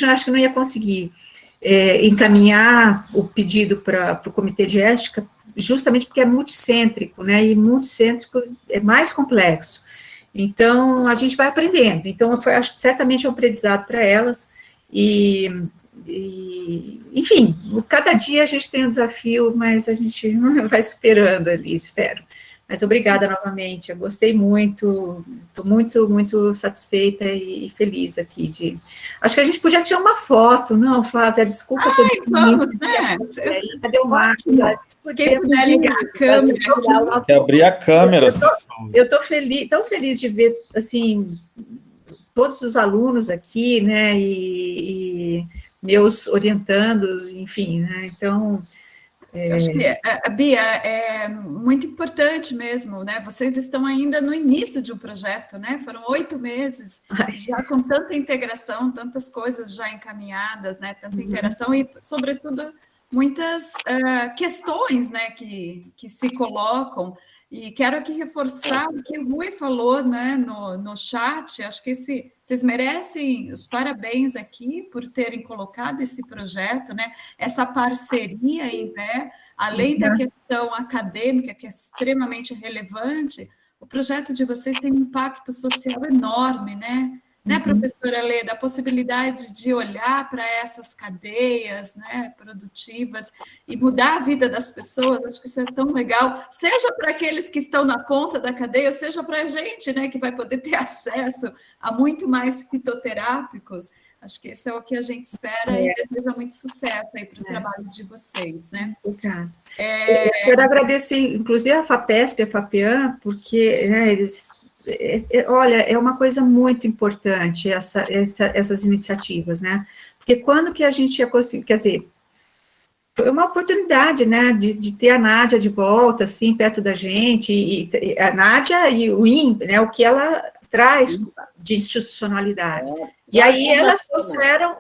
acho que não ia conseguir encaminhar o pedido para o Comitê de Ética, justamente porque é multicêntrico, né, e multicêntrico é mais complexo. Então, a gente vai aprendendo. Então, acho que certamente é um aprendizado para elas, enfim, cada dia a gente tem um desafio, mas a gente vai superando ali, espero. Mas obrigada novamente, eu gostei muito, estou muito, muito satisfeita e feliz aqui. Acho que a gente podia tirar uma foto, não, Flávia, desculpa. Vamos, né? Cadê o Marco? Quem puder ligar a câmera. Tem que abrir a câmera. Eu estou tão feliz de ver, assim, todos os alunos aqui, né, e meus orientandos, enfim, né, então... Acho que, Bia, é muito importante mesmo, né, vocês estão ainda no início de um projeto, né, foram 8 meses, já com tanta integração, tantas coisas já encaminhadas, né, tanta interação e, sobretudo, muitas questões, né, que se colocam. E quero aqui reforçar o que o Rui falou, né, no chat. Acho que vocês merecem os parabéns aqui por terem colocado esse projeto, né, essa parceria em pé, além da questão acadêmica, que é extremamente relevante, o projeto de vocês tem um impacto social enorme, né? Né, professora Leda, a possibilidade de olhar para essas cadeias, né, produtivas e mudar a vida das pessoas, acho que isso é tão legal, seja para aqueles que estão na ponta da cadeia, seja para a gente, né, que vai poder ter acesso a muito mais fitoterápicos. Acho que isso é o que a gente espera e deseja muito sucesso aí para o trabalho de vocês, né? Obrigada. Eu quero agradecer, inclusive, a FAPESP e a FAPEAM, porque, né, olha, é uma coisa muito importante essas iniciativas, né? Porque quando que a gente ia conseguir, quer dizer, foi uma oportunidade, né, de ter a Nádia de volta, assim, perto da gente, e a Nádia e o INPE, né, o que ela traz de institucionalidade. E aí elas trouxeram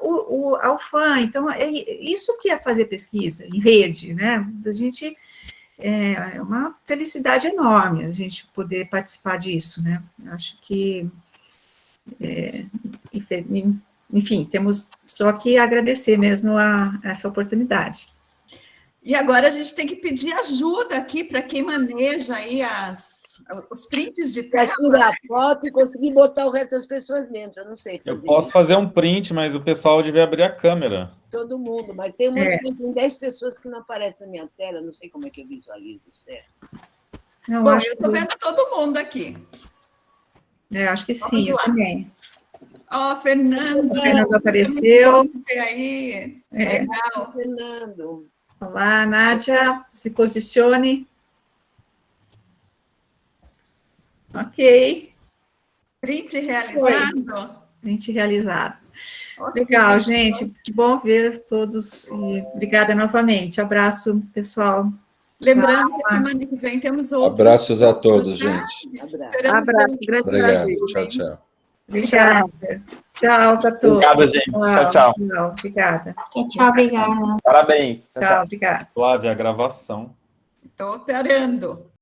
ao FAM, então é isso que é fazer pesquisa em rede, né? A gente... É uma felicidade enorme a gente poder participar disso, né? Acho que, enfim, temos só que agradecer mesmo essa oportunidade. E agora a gente tem que pedir ajuda aqui para quem maneja aí os prints de tela. Para tirar a foto e conseguir botar o resto das pessoas dentro, eu não sei fazer. Eu posso fazer um print, mas o pessoal devia abrir a câmera. Todo mundo, mas tem tem 10 pessoas que não aparecem na minha tela, não sei como é que eu visualizo certo. Bom, eu estou vendo todo mundo aqui. Acho que sim, eu também. Ó, Fernando. Fernando apareceu. Aí, legal. Fernando. Olá, Nádia, se posicione. Ok. Print realizado? Print realizado. Legal, gente, que bom ver todos, e obrigada novamente, abraço, pessoal, Lembrando que semana que vem temos outro. Abraços a todos, tá? gente. Esperamos Abraço, que- grande Obrigado. prazer. Tchau, tchau. Obrigada. Tchau para todos. Obrigado, gente. Tchau, tchau. Obrigada. Tchau, obrigada. Parabéns. Tchau, Tchau, tchau. obrigada. Flávia, a gravação. Estou parando.